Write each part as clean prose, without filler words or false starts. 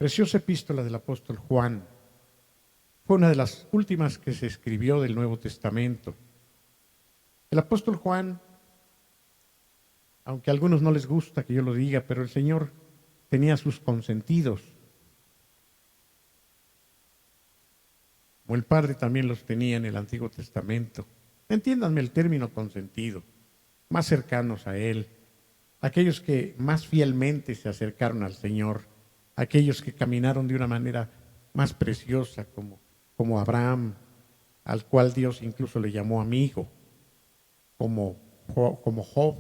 Preciosa epístola del apóstol Juan. Fue una de las últimas que se escribió del Nuevo Testamento. El apóstol Juan, aunque a algunos no les gusta que yo lo diga, pero el Señor tenía sus consentidos, como el Padre también los tenía en el Antiguo Testamento. Entiéndanme el término consentido, más cercanos a Él, aquellos que más fielmente se acercaron al Señor, aquellos que caminaron de una manera más preciosa, como Abraham, al cual Dios incluso le llamó amigo, como Job,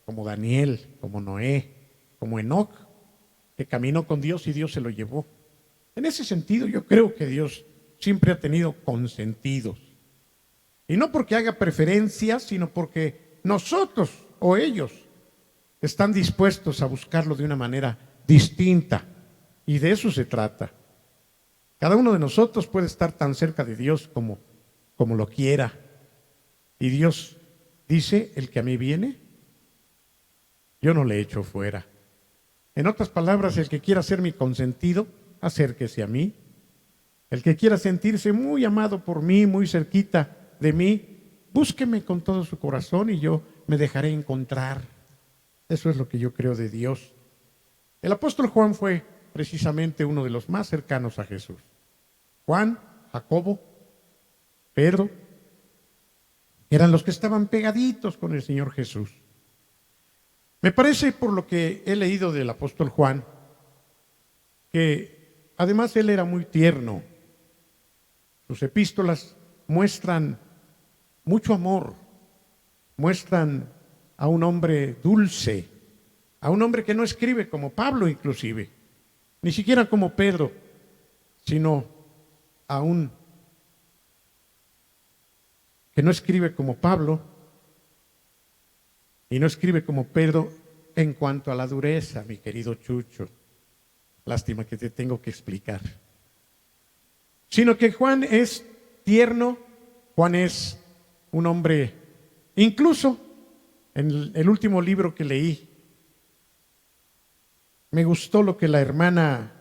como Daniel, como Noé, como Enoc, que caminó con Dios y Dios se lo llevó. En ese sentido, yo creo que Dios siempre ha tenido consentidos. Y no porque haga preferencias, sino porque nosotros o ellos están dispuestos a buscarlo de una manera distinta. Y de eso se trata. Cada uno de nosotros puede estar tan cerca de Dios como lo quiera. Y Dios dice, el que a mí viene, yo no le echo fuera. En otras palabras, el que quiera ser mi consentido, acérquese a mí. El que quiera sentirse muy amado por mí, muy cerquita de mí, búsqueme con todo su corazón y yo me dejaré encontrar. Eso es lo que yo creo de Dios. El apóstol Juan fue precisamente uno de los más cercanos a Jesús. Juan, Jacobo, Pedro, eran los que estaban pegaditos con el Señor Jesús. Me parece, por lo que he leído del apóstol Juan, que además él era muy tierno. Sus epístolas muestran mucho amor, muestran a un hombre dulce, a un hombre que no escribe como Pablo inclusive, ni siquiera como Pedro, sino a un que no escribe como Pablo y no escribe como Pedro en cuanto a la dureza, mi querido Chucho. Lástima que te tengo que explicar. Sino que Juan es tierno, Juan es un hombre, incluso en el último libro que leí, me gustó lo que la hermana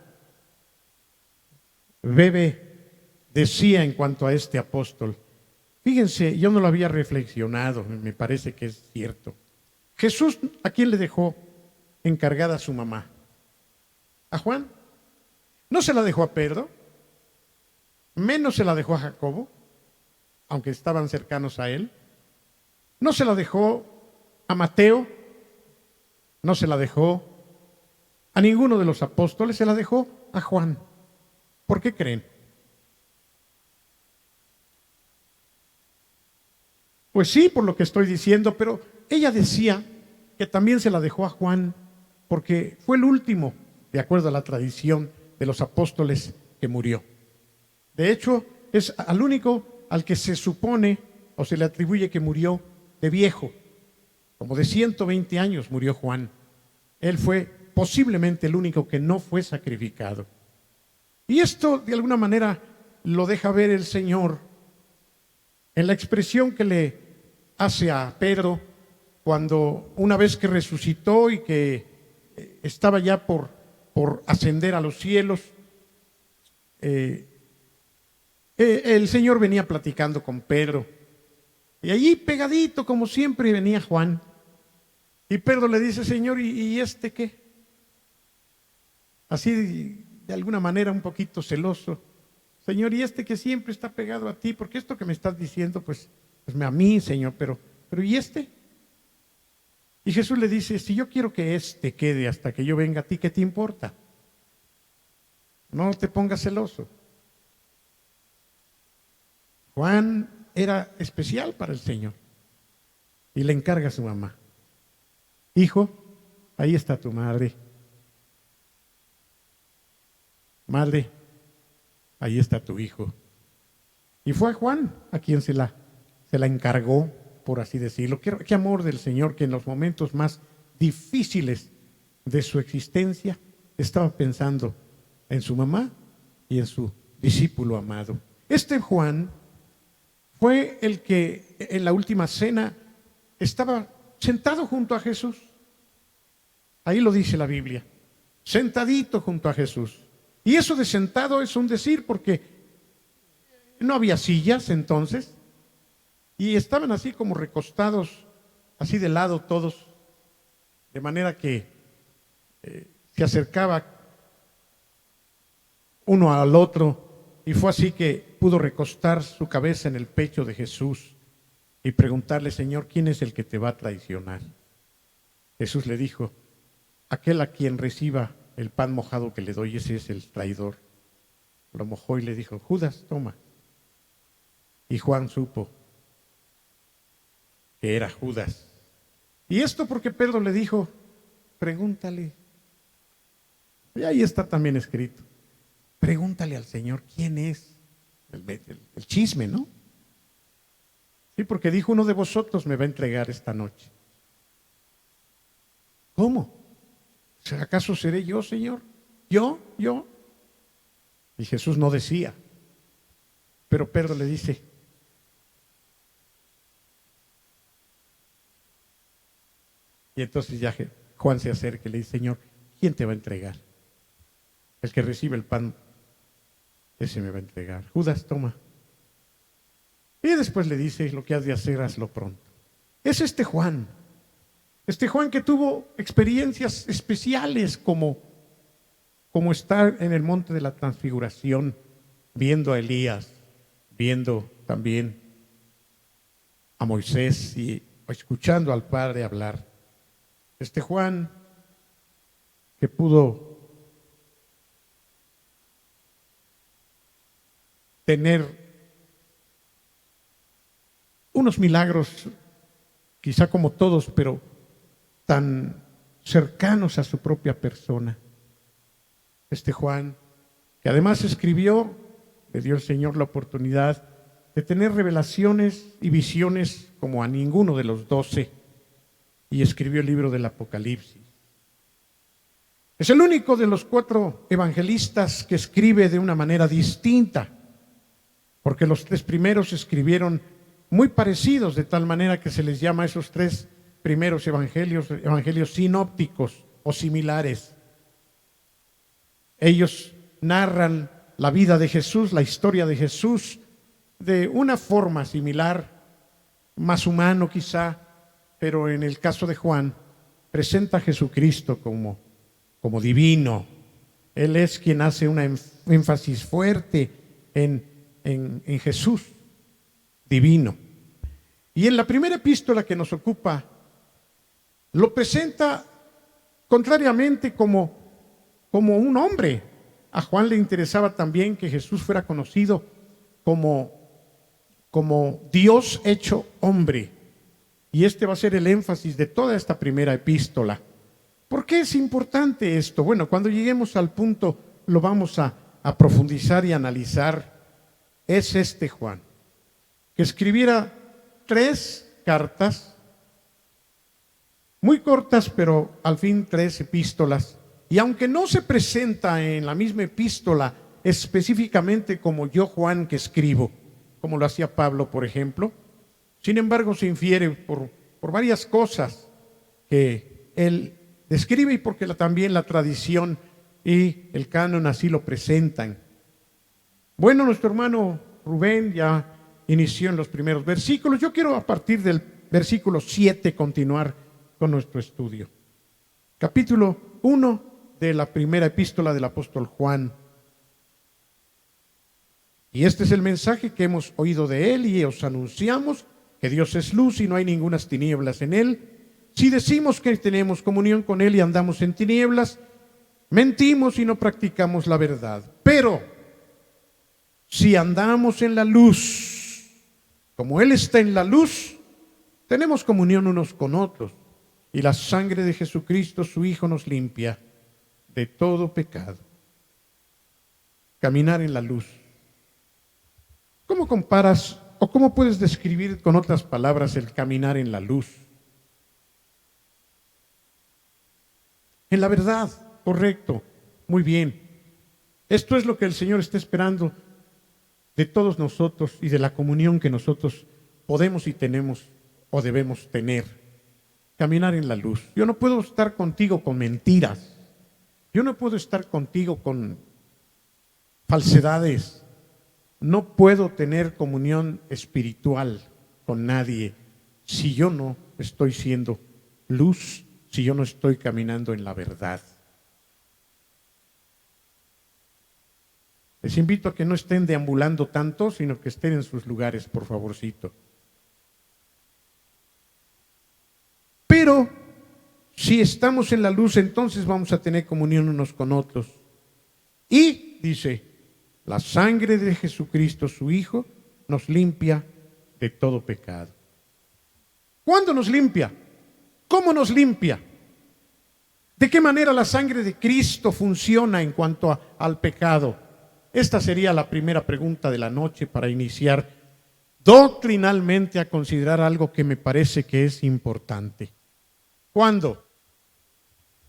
Bebe decía en cuanto a este apóstol. Fíjense, yo no lo había reflexionado, me parece que es cierto. Jesús, ¿a quién le dejó encargada a su mamá? ¿A Juan? ¿No se la dejó a Pedro? ¿Menos se la dejó a Jacobo? Aunque estaban cercanos a él. ¿No se la dejó a Mateo? ¿No se la dejó a ninguno de los apóstoles? Se la dejó a Juan. ¿Por qué creen? Pues sí, por lo que estoy diciendo, pero ella decía que también se la dejó a Juan porque fue el último, de acuerdo a la tradición de los apóstoles, que murió. De hecho, es al único al que se supone o se le atribuye que murió de viejo, como de 120 años murió Juan. Él fue posiblemente el único que no fue sacrificado. Y esto de alguna manera lo deja ver el Señor en la expresión que le hace a Pedro cuando una vez que resucitó y que estaba ya por ascender a los cielos, el Señor venía platicando con Pedro y allí pegadito como siempre venía Juan y Pedro le dice, Señor, ¿y este qué? Así de alguna manera un poquito celoso. Señor, ¿y este que siempre está pegado a ti? Porque esto que me estás diciendo, pues a mí, Señor, pero ¿y este? Y Jesús le dice, si yo quiero que este quede hasta que yo venga a ti, ¿qué te importa? No te pongas celoso. Juan era especial para el Señor y le encarga a su mamá. Hijo, ahí está tu madre. Madre, ahí está tu hijo. Y fue a Juan a quien se la encargó, por así decirlo. Qué amor del Señor, que en los momentos más difíciles de su existencia estaba pensando en su mamá y en su discípulo amado. Este Juan fue el que en la última cena estaba sentado junto a Jesús. Ahí lo dice la Biblia, sentadito junto a Jesús. Y eso de sentado es un decir, porque no había sillas entonces, y estaban así como recostados, así de lado todos, de manera que se acercaba uno al otro, y fue así que pudo recostar su cabeza en el pecho de Jesús y preguntarle: Señor, ¿quién es el que te va a traicionar? Jesús le dijo: aquel a quien reciba el pan mojado que le doy, ese es el traidor. Lo mojó y le dijo: Judas, toma. Y Juan supo que era Judas. Y esto porque Pedro le dijo: pregúntale. Y ahí está también escrito: pregúntale al Señor quién es. El chisme, ¿no? Sí, porque dijo: uno de vosotros me va a entregar esta noche. ¿Cómo? ¿Acaso seré yo, Señor? ¿Yo? Y Jesús no decía. Pero Pedro le dice: y entonces ya Juan se acerca y le dice: Señor, ¿quién te va a entregar? El que recibe el pan, ese me va a entregar. Judas, toma. Y después le dice: lo que has de hacer, hazlo pronto. Es este Juan que tuvo experiencias especiales como estar en el monte de la transfiguración, viendo a Elías, viendo también a Moisés y escuchando al Padre hablar. Este Juan que pudo tener unos milagros, quizá como todos, pero tan cercanos a su propia persona. Este Juan, que además escribió, le dio el Señor la oportunidad de tener revelaciones y visiones como a ninguno de los 12, y escribió el libro del Apocalipsis. Es el único de los 4 evangelistas que escribe de una manera distinta, porque los 3 primeros escribieron muy parecidos, de tal manera que se les llama a esos 3 primeros evangelios sinópticos o similares. Ellos narran la vida de Jesús, la historia de Jesús, de una forma similar, más humano quizá, pero en el caso de Juan, presenta a Jesucristo como divino. Él es quien hace un énfasis fuerte en Jesús, divino. Y en la primera epístola que nos ocupa, lo presenta contrariamente como un hombre. A Juan le interesaba también que Jesús fuera conocido como Dios hecho hombre. Y este va a ser el énfasis de toda esta primera epístola. ¿Por qué es importante esto? Bueno, cuando lleguemos al punto lo vamos a profundizar y analizar. Es este Juan, que escribiera 3 cartas, muy cortas, pero al fin 3 epístolas. Y aunque no se presenta en la misma epístola específicamente como yo, Juan, que escribo, como lo hacía Pablo, por ejemplo, sin embargo se infiere por varias cosas que él describe y porque también la tradición y el canon así lo presentan. Bueno, nuestro hermano Rubén ya inició en los primeros versículos. Yo quiero a partir del versículo 7 continuar con nuestro estudio. Capítulo 1 de la primera epístola del apóstol Juan. Y este es el mensaje que hemos oído de él y os anunciamos, que Dios es luz y no hay ningunas tinieblas en él. Si decimos que tenemos comunión con él y andamos en tinieblas, mentimos y no practicamos la verdad. Pero si andamos en la luz, como él está en la luz, tenemos comunión unos con otros, y la sangre de Jesucristo, su Hijo, nos limpia de todo pecado. Caminar en la luz. ¿Cómo comparas o cómo puedes describir con otras palabras el caminar en la luz? En la verdad, correcto, muy bien. Esto es lo que el Señor está esperando de todos nosotros y de la comunión que nosotros podemos y tenemos o debemos tener. Caminar en la luz. Yo no puedo estar contigo con mentiras. Yo no puedo estar contigo con falsedades. No puedo tener comunión espiritual con nadie si yo no estoy siendo luz, si yo no estoy caminando en la verdad. Les invito a que no estén deambulando tanto, sino que estén en sus lugares, por favorcito. Pero si estamos en la luz, entonces vamos a tener comunión unos con otros. Y, dice, la sangre de Jesucristo, su Hijo, nos limpia de todo pecado. ¿Cuándo nos limpia? ¿Cómo nos limpia? ¿De qué manera la sangre de Cristo funciona en cuanto al pecado? Esta sería la primera pregunta de la noche para iniciar doctrinalmente a considerar algo que me parece que es importante. ¿Cuándo?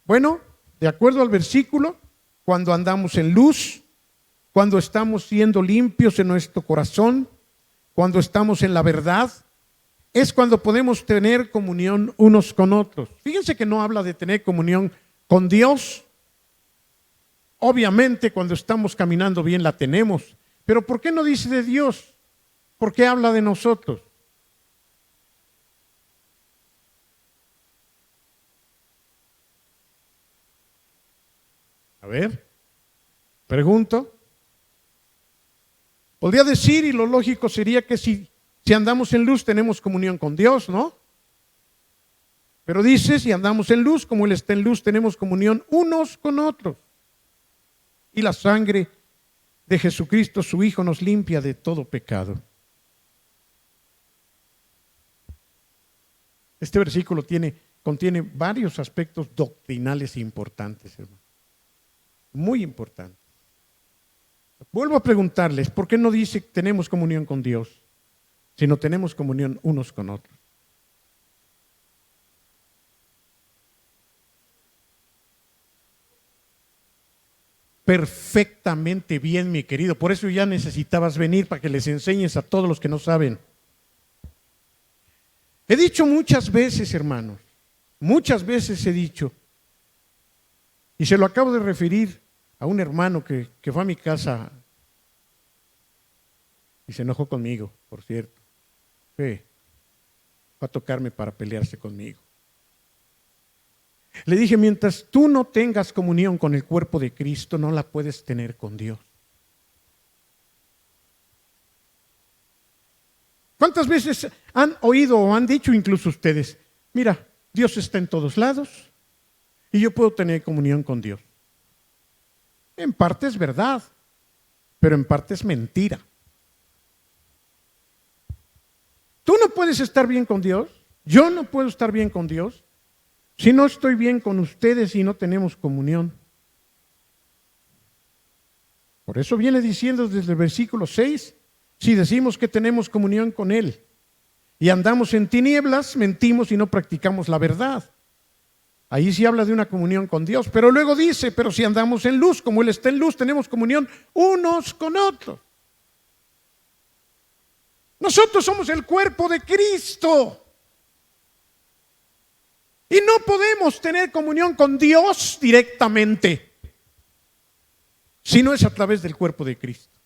Bueno, de acuerdo al versículo, cuando andamos en luz, cuando estamos siendo limpios en nuestro corazón, cuando estamos en la verdad, es cuando podemos tener comunión unos con otros. Fíjense que no habla de tener comunión con Dios. Obviamente cuando estamos caminando bien la tenemos, pero ¿por qué no dice de Dios? ¿Por qué habla de nosotros? A ver, pregunto. Podría decir, y lo lógico sería que si andamos en luz tenemos comunión con Dios, ¿no? Pero dice, si andamos en luz, como Él está en luz, tenemos comunión unos con otros. Y la sangre de Jesucristo, su Hijo, nos limpia de todo pecado. Este versículo contiene varios aspectos doctrinales importantes, hermano. Muy importantes. Vuelvo a preguntarles, ¿por qué no dice que tenemos comunión con Dios, sino tenemos comunión unos con otros? Perfectamente bien, mi querido. Por eso ya necesitabas venir para que les enseñes a todos los que no saben. He dicho muchas veces, hermanos, muchas veces he dicho, y se lo acabo de referir a un hermano que fue a mi casa y se enojó conmigo, por cierto. Fue a tocarme para pelearse conmigo. Le dije, mientras tú no tengas comunión con el cuerpo de Cristo, no la puedes tener con Dios. ¿Cuántas veces han oído o han dicho incluso ustedes, mira, Dios está en todos lados y yo puedo tener comunión con Dios? En parte es verdad, pero en parte es mentira. Tú no puedes estar bien con Dios, yo no puedo estar bien con Dios, si no estoy bien con ustedes y no tenemos comunión. Por eso viene diciendo desde el versículo 6, si decimos que tenemos comunión con Él y andamos en tinieblas, mentimos y no practicamos la verdad. Ahí sí habla de una comunión con Dios, pero luego dice, pero si andamos en luz, como Él está en luz, tenemos comunión unos con otros. Nosotros somos el cuerpo de Cristo. Y no podemos tener comunión con Dios directamente, si no es a través del cuerpo de Cristo.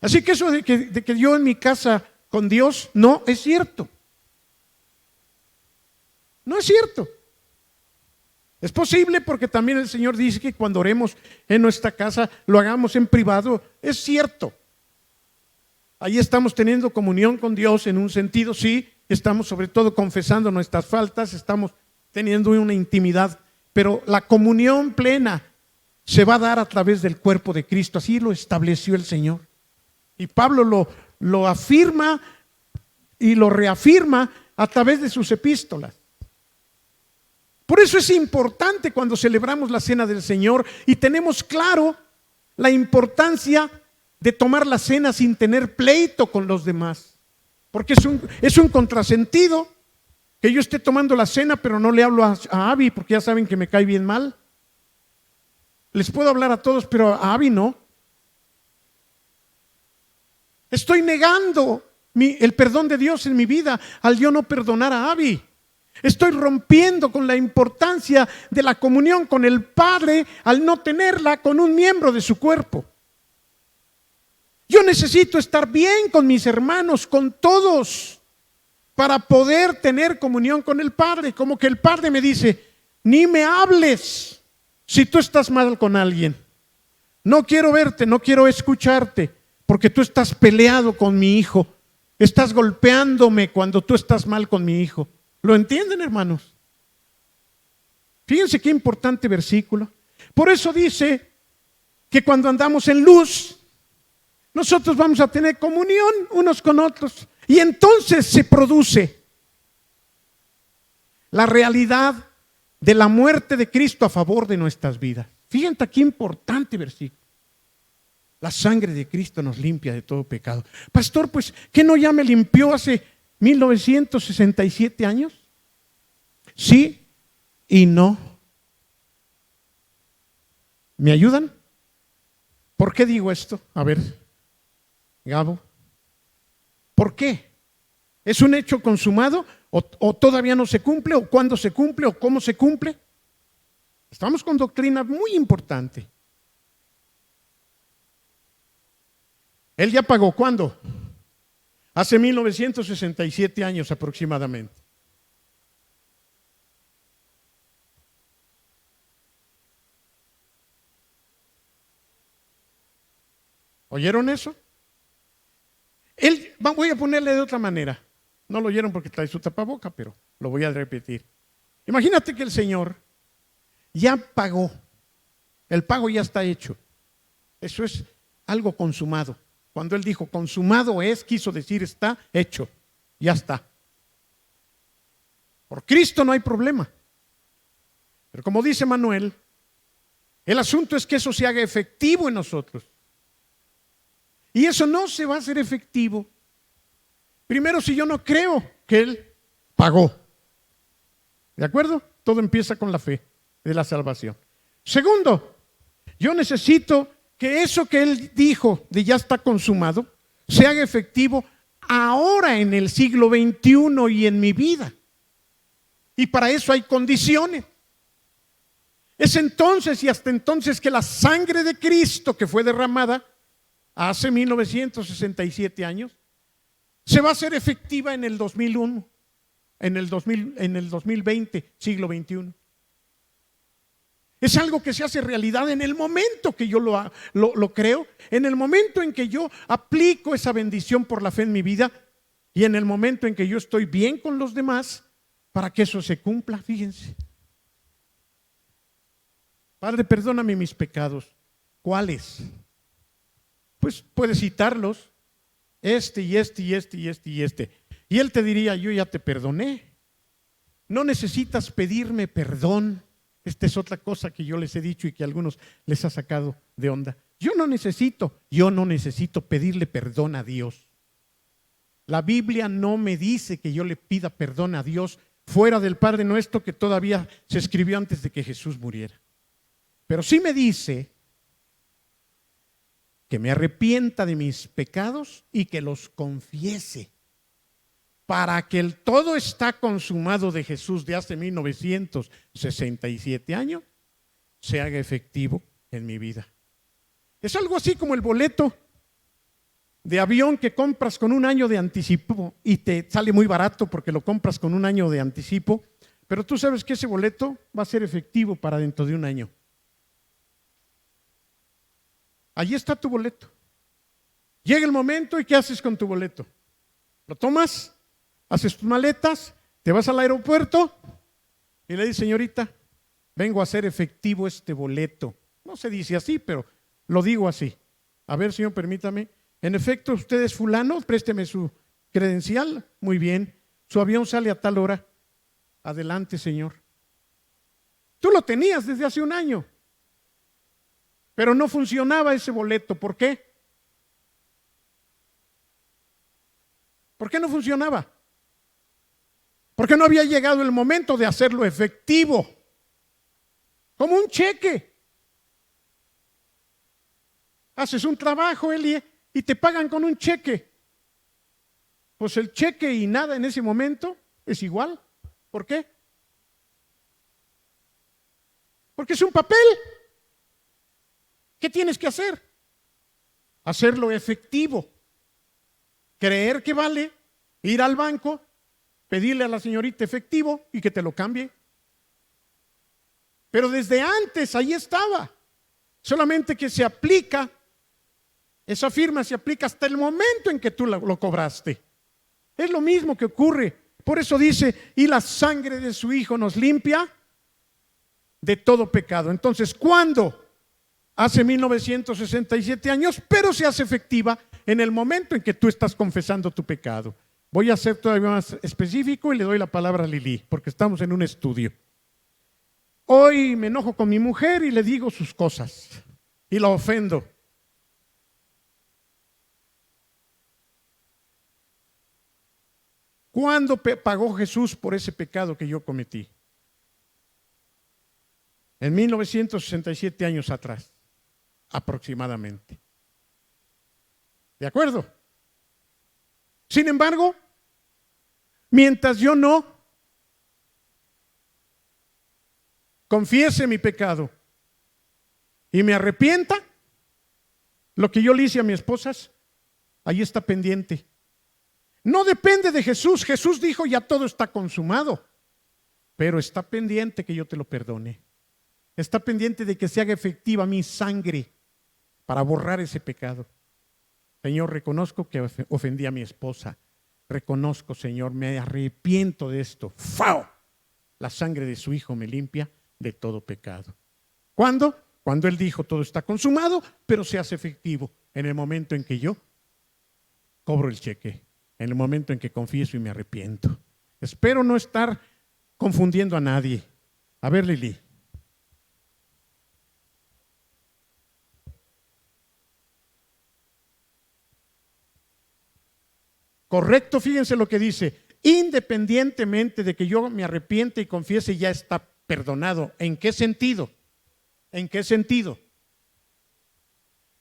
Así que eso de que yo en mi casa con Dios, no es cierto. No es cierto. Es posible porque también el Señor dice que cuando oremos en nuestra casa lo hagamos en privado. Es cierto. Ahí estamos teniendo comunión con Dios en un sentido, sí. Estamos sobre todo confesando nuestras faltas, estamos teniendo una intimidad, pero la comunión plena se va a dar a través del cuerpo de Cristo. Así lo estableció el Señor. Y Pablo lo afirma y lo reafirma a través de sus epístolas. Por eso es importante cuando celebramos la cena del Señor y tenemos claro la importancia de tomar la cena sin tener pleito con los demás. Porque es un contrasentido que yo esté tomando la cena, pero no le hablo a Abby, porque ya saben que me cae bien mal. Les puedo hablar a todos, pero a Abby no. Estoy negando el perdón de Dios en mi vida al yo no perdonar a Abby. Estoy rompiendo con la importancia de la comunión con el Padre al no tenerla con un miembro de su cuerpo. Yo necesito estar bien con mis hermanos, con todos, para poder tener comunión con el Padre. Como que el Padre me dice, ni me hables si tú estás mal con alguien. No quiero verte, no quiero escucharte, porque tú estás peleado con mi hijo. Estás golpeándome cuando tú estás mal con mi hijo. ¿Lo entienden, hermanos? Fíjense qué importante versículo. Por eso dice que cuando andamos en luz, nosotros vamos a tener comunión unos con otros. Y entonces se produce la realidad de la muerte de Cristo a favor de nuestras vidas. Fíjense qué importante versículo. La sangre de Cristo nos limpia de todo pecado. Pastor, pues, ¿qué no ya me limpió hace 1967 años? Sí y no. ¿Me ayudan? ¿Por qué digo esto? A ver, Gabo. ¿Por qué? ¿Es un hecho consumado? ¿O todavía no se cumple? ¿O cuándo se cumple? ¿O cómo se cumple? Estamos con doctrina muy importante. Él ya pagó, ¿cuándo? Hace 1967 años aproximadamente. ¿Oyeron eso? Voy a ponerle de otra manera. No lo oyeron porque trae su tapaboca, pero lo voy a repetir. Imagínate que el Señor ya pagó. El pago ya está hecho. Eso es algo consumado. Cuando Él dijo consumado es, quiso decir está hecho. Ya está. Por Cristo no hay problema. Pero como dice Manuel, el asunto es que eso se haga efectivo en nosotros. Y eso no se va a hacer efectivo. Primero, si yo no creo que Él pagó. ¿De acuerdo? Todo empieza con la fe de la salvación. Segundo, yo necesito que eso que Él dijo de ya está consumado, se haga efectivo ahora en el siglo XXI y en mi vida. Y para eso hay condiciones. Es entonces y hasta entonces que la sangre de Cristo que fue derramada hace 1967 años, se va a hacer efectiva en el 2001, en el 2020, siglo XXI. Es algo que se hace realidad en el momento que yo lo creo, en el momento en que yo aplico esa bendición por la fe en mi vida y en el momento en que yo estoy bien con los demás para que eso se cumpla. Fíjense. Padre, perdóname mis pecados. ¿Cuáles? Pues puedes citarlos, este y este y este y este y este. Y Él te diría, yo ya te perdoné. No necesitas pedirme perdón. Esta es otra cosa que yo les he dicho y que a algunos les ha sacado de onda. Yo no necesito pedirle perdón a Dios. La Biblia no me dice que yo le pida perdón a Dios fuera del Padre Nuestro que todavía se escribió antes de que Jesús muriera. Pero sí me dice que me arrepienta de mis pecados y que los confiese para que el todo está consumado de Jesús de hace 1967 años se haga efectivo en mi vida. Es algo así como el boleto de avión que compras con un año de anticipo y te sale muy barato porque lo compras con un año de anticipo, pero tú sabes que ese boleto va a ser efectivo para dentro de un año. Allí está tu boleto. Llega el momento y ¿qué haces con tu boleto? Lo tomas, haces tus maletas, te vas al aeropuerto y le dices, señorita, vengo a hacer efectivo este boleto. No se dice así, pero lo digo así. A ver, señor, permítame. En efecto, usted es fulano, présteme su credencial. Muy bien. Su avión sale a tal hora. Adelante, señor. Tú lo tenías desde hace un año. Pero no funcionaba ese boleto. ¿Por qué? ¿Por qué no funcionaba? Porque no había llegado el momento de hacerlo efectivo. Como un cheque. Haces un trabajo, Eli, y te pagan con un cheque. Pues el cheque y nada en ese momento es igual. ¿Por qué? Porque es un papel. ¿Qué tienes que hacer? Hacerlo efectivo. Creer que vale, ir al banco, pedirle a la señorita efectivo y que te lo cambie. Pero desde antes ahí estaba. Solamente que se aplica, esa firma se aplica hasta el momento en que tú lo cobraste. Es lo mismo que ocurre. Por eso dice, y la sangre de su Hijo nos limpia de todo pecado. Entonces, ¿cuándo? Hace 1967 años, pero se hace efectiva en el momento en que tú estás confesando tu pecado. Voy a ser todavía más específico y le doy la palabra a Lili, porque estamos en un estudio. Hoy me enojo con mi mujer y le digo sus cosas y la ofendo. ¿Cuándo pagó Jesús por ese pecado que yo cometí? En 1967 años atrás, aproximadamente. ¿De acuerdo? Sin embargo, mientras yo no confiese mi pecado y me arrepienta, lo que yo le hice a mi esposa, ahí está pendiente. No depende de Jesús. Jesús dijo, ya todo está consumado, pero está pendiente que yo te lo perdone. Está pendiente de que se haga efectiva mi sangre para borrar ese pecado. Señor, reconozco que ofendí a mi esposa. Reconozco, Señor, me arrepiento de esto. ¡Fao! La sangre de su Hijo me limpia de todo pecado. ¿Cuándo? Cuando Él dijo, todo está consumado, pero se hace efectivo en el momento en que yo cobro el cheque, en el momento en que confieso y me arrepiento. Espero no estar confundiendo a nadie. A ver, Lili. Correcto, fíjense lo que dice. Independientemente de que yo me arrepiente y confiese, ya está perdonado. ¿En qué sentido? ¿En qué sentido?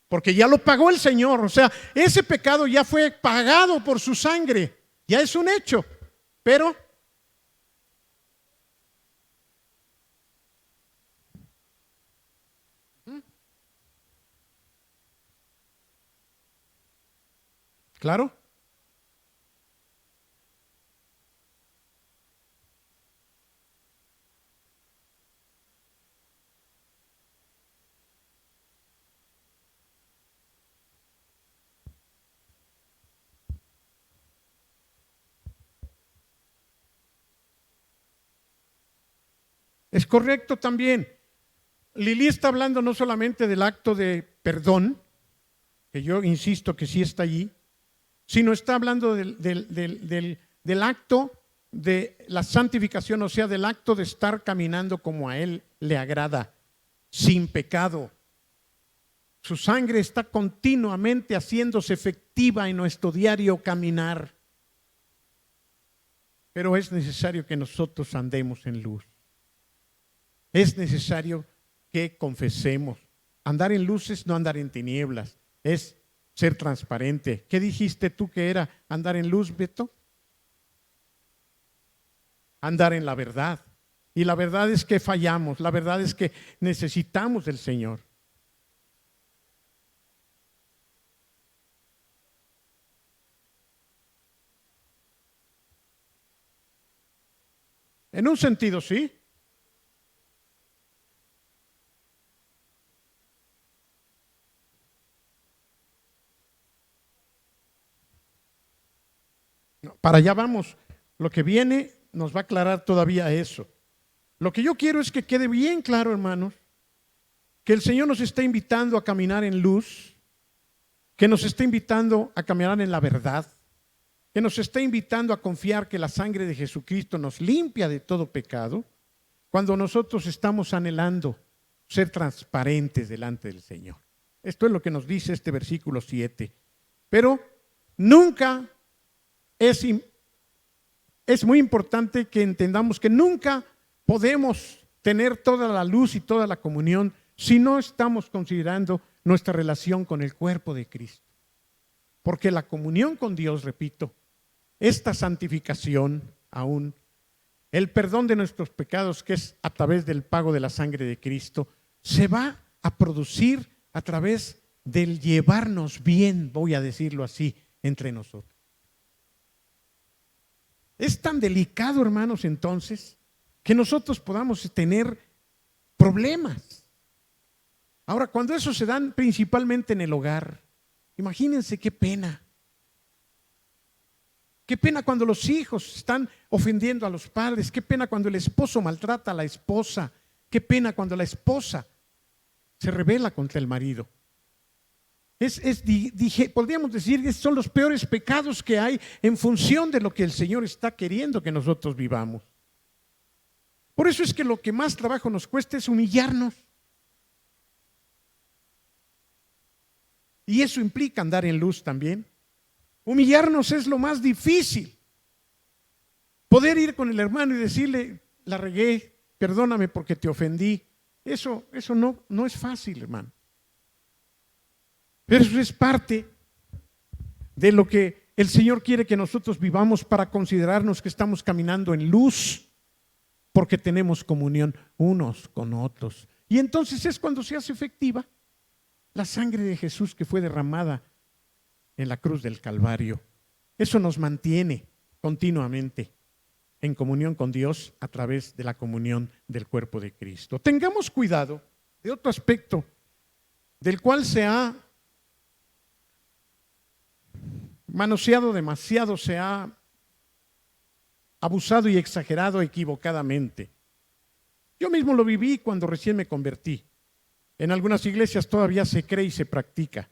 Porque ya lo pagó el Señor. O sea, ese pecado ya fue pagado por su sangre. Ya es un hecho. Pero claro. Es correcto también. Lili está hablando no solamente del acto de perdón, que yo insisto que sí está allí, sino está hablando del acto de la santificación, o sea, del acto de estar caminando como a Él le agrada, sin pecado. Su sangre está continuamente haciéndose efectiva en nuestro diario caminar. Pero es necesario que nosotros andemos en luz. Es necesario que confesemos. Andar en luz es no andar en tinieblas, es ser transparente. ¿Qué dijiste tú que era andar en luz, Beto? Andar en la verdad. Y la verdad es que fallamos, la verdad es que necesitamos del Señor. En un sentido, sí. Para allá vamos. Lo que viene nos va a aclarar todavía eso. Lo que yo quiero es que quede bien claro, hermanos, que el Señor nos está invitando a caminar en luz, que nos está invitando a caminar en la verdad, que nos está invitando a confiar que la sangre de Jesucristo nos limpia de todo pecado, cuando nosotros estamos anhelando ser transparentes delante del Señor. Esto es lo que nos dice este versículo 7. Pero nunca es muy importante que entendamos que nunca podemos tener toda la luz y toda la comunión si no estamos considerando nuestra relación con el cuerpo de Cristo. Porque la comunión con Dios, repito, esta santificación aún el perdón de nuestros pecados, que es a través del pago de la sangre de Cristo, se va a producir a través del llevarnos bien, voy a decirlo así, entre nosotros. Es tan delicado, hermanos, entonces, que nosotros podamos tener problemas. Ahora, cuando eso se dan principalmente en el hogar, imagínense qué pena. Qué pena cuando los hijos están ofendiendo a los padres. Qué pena cuando el esposo maltrata a la esposa. Qué pena cuando la esposa se rebela contra el marido. Podríamos decir que son los peores pecados que hay en función de lo que el Señor está queriendo que nosotros vivamos. Por eso es que lo que más trabajo nos cuesta es humillarnos. Y eso implica andar en luz también. Humillarnos es lo más difícil. Poder ir con el hermano y decirle, la regué, perdóname porque te ofendí. Eso no es fácil, hermano. Pero eso es parte de lo que el Señor quiere que nosotros vivamos para considerarnos que estamos caminando en luz, porque tenemos comunión unos con otros. Y entonces es cuando se hace efectiva la sangre de Jesús que fue derramada en la cruz del Calvario. Eso nos mantiene continuamente en comunión con Dios a través de la comunión del cuerpo de Cristo. Tengamos cuidado de otro aspecto del cual se ha manoseado demasiado, se ha abusado y exagerado equivocadamente. Yo mismo lo viví cuando recién me convertí. En algunas iglesias todavía se cree y se practica.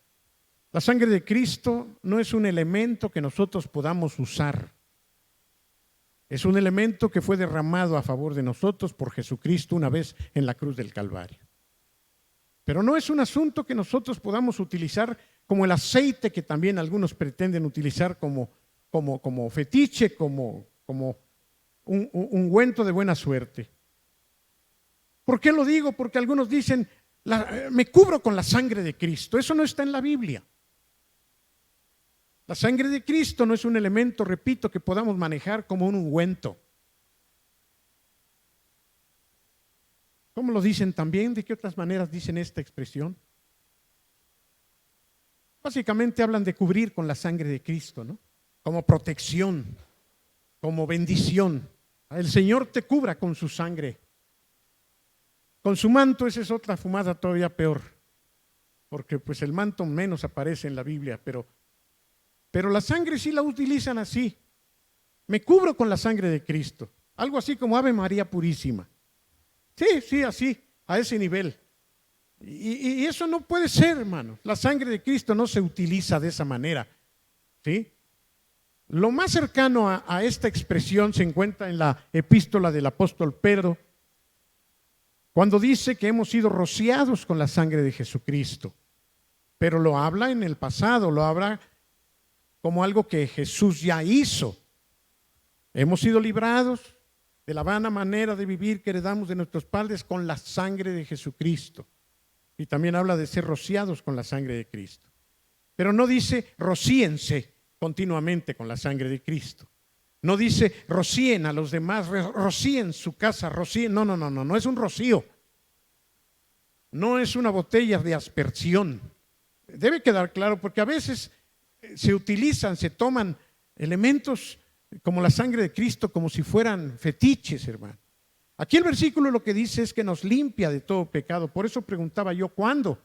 La sangre de Cristo no es un elemento que nosotros podamos usar. Es un elemento que fue derramado a favor de nosotros por Jesucristo una vez en la cruz del Calvario. Pero no es un asunto que nosotros podamos utilizar como el aceite que también algunos pretenden utilizar como fetiche, como un ungüento de buena suerte. ¿Por qué lo digo? Porque algunos dicen, me cubro con la sangre de Cristo. Eso no está en la Biblia. La sangre de Cristo no es un elemento, repito, que podamos manejar como un ungüento. ¿Cómo lo dicen también? ¿De qué otras maneras dicen esta expresión? Básicamente hablan de cubrir con la sangre de Cristo, ¿no? Como protección, como bendición. El Señor te cubra con su sangre. Con su manto, esa es otra fumada todavía peor, porque pues el manto menos aparece en la Biblia, pero la sangre sí la utilizan así. Me cubro con la sangre de Cristo. Algo así como Ave María Purísima. Sí, así, a ese nivel. Y eso no puede ser, hermano. La sangre de Cristo no se utiliza de esa manera. ¿Sí? Lo más cercano a esta expresión se encuentra en la epístola del apóstol Pedro, cuando dice que hemos sido rociados con la sangre de Jesucristo. Pero lo habla en el pasado, lo habla como algo que Jesús ya hizo. Hemos sido librados de la vana manera de vivir que heredamos de nuestros padres con la sangre de Jesucristo. Y también habla de ser rociados con la sangre de Cristo. Pero no dice rocíense continuamente con la sangre de Cristo. No dice rocíen a los demás, rocíen su casa, rocíen. No es un rocío. No es una botella de aspersión. Debe quedar claro porque a veces se toman elementos como la sangre de Cristo como si fueran fetiches, hermano. Aquí el versículo lo que dice es que nos limpia de todo pecado. Por eso preguntaba yo, ¿cuándo?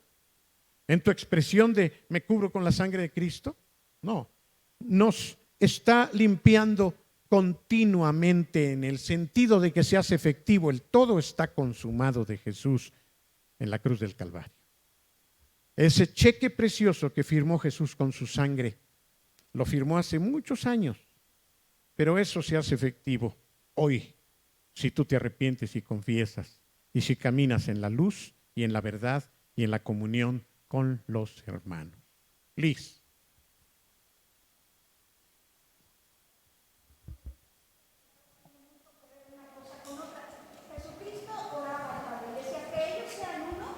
¿En tu expresión de me cubro con la sangre de Cristo? No, nos está limpiando continuamente en el sentido de que se hace efectivo. El todo está consumado de Jesús en la cruz del Calvario. Ese cheque precioso que firmó Jesús con su sangre, lo firmó hace muchos años, pero eso se hace efectivo hoy, si tú te arrepientes y confiesas, y si caminas en la luz y en la verdad y en la comunión con los hermanos. Liz.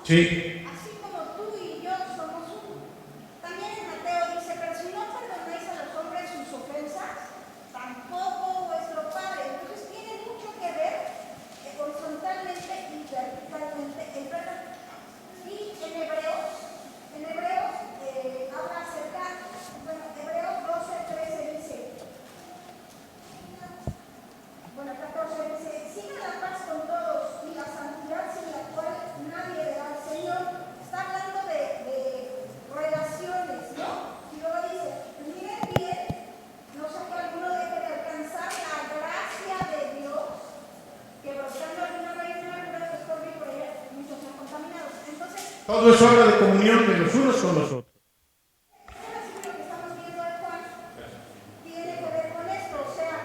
Sí. Todo es obra de comunión de los unos con los otros. Tiene que ver con esto, o sea,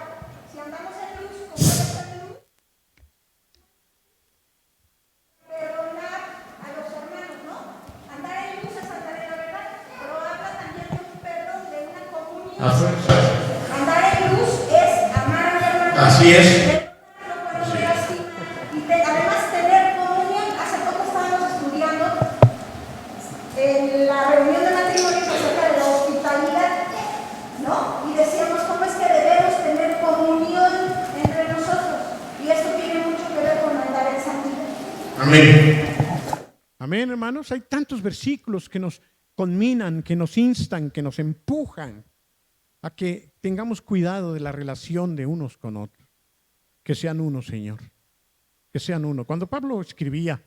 si andamos en luz, como está en luz, perdonar a los hermanos, ¿no? Andar en luz es andar en la verdad, pero habla también de un perdón, de una comunión. Andar en luz es amar a mi hermano. Así es. Perdonarlo cuando me lastima. Y además tener comunión. Hace poco estábamos estudiando en la reunión de matrimonios acerca de la hospitalidad, ¿no? Y decíamos cómo es que debemos tener comunión entre nosotros. Y esto tiene mucho que ver con andar en santidad. Amén. Amén, hermanos. Hay tantos versículos que nos conminan, que nos instan, que nos empujan a que tengamos cuidado de la relación de unos con otros. Que sean uno, Señor. Que sean uno. Cuando Pablo escribía,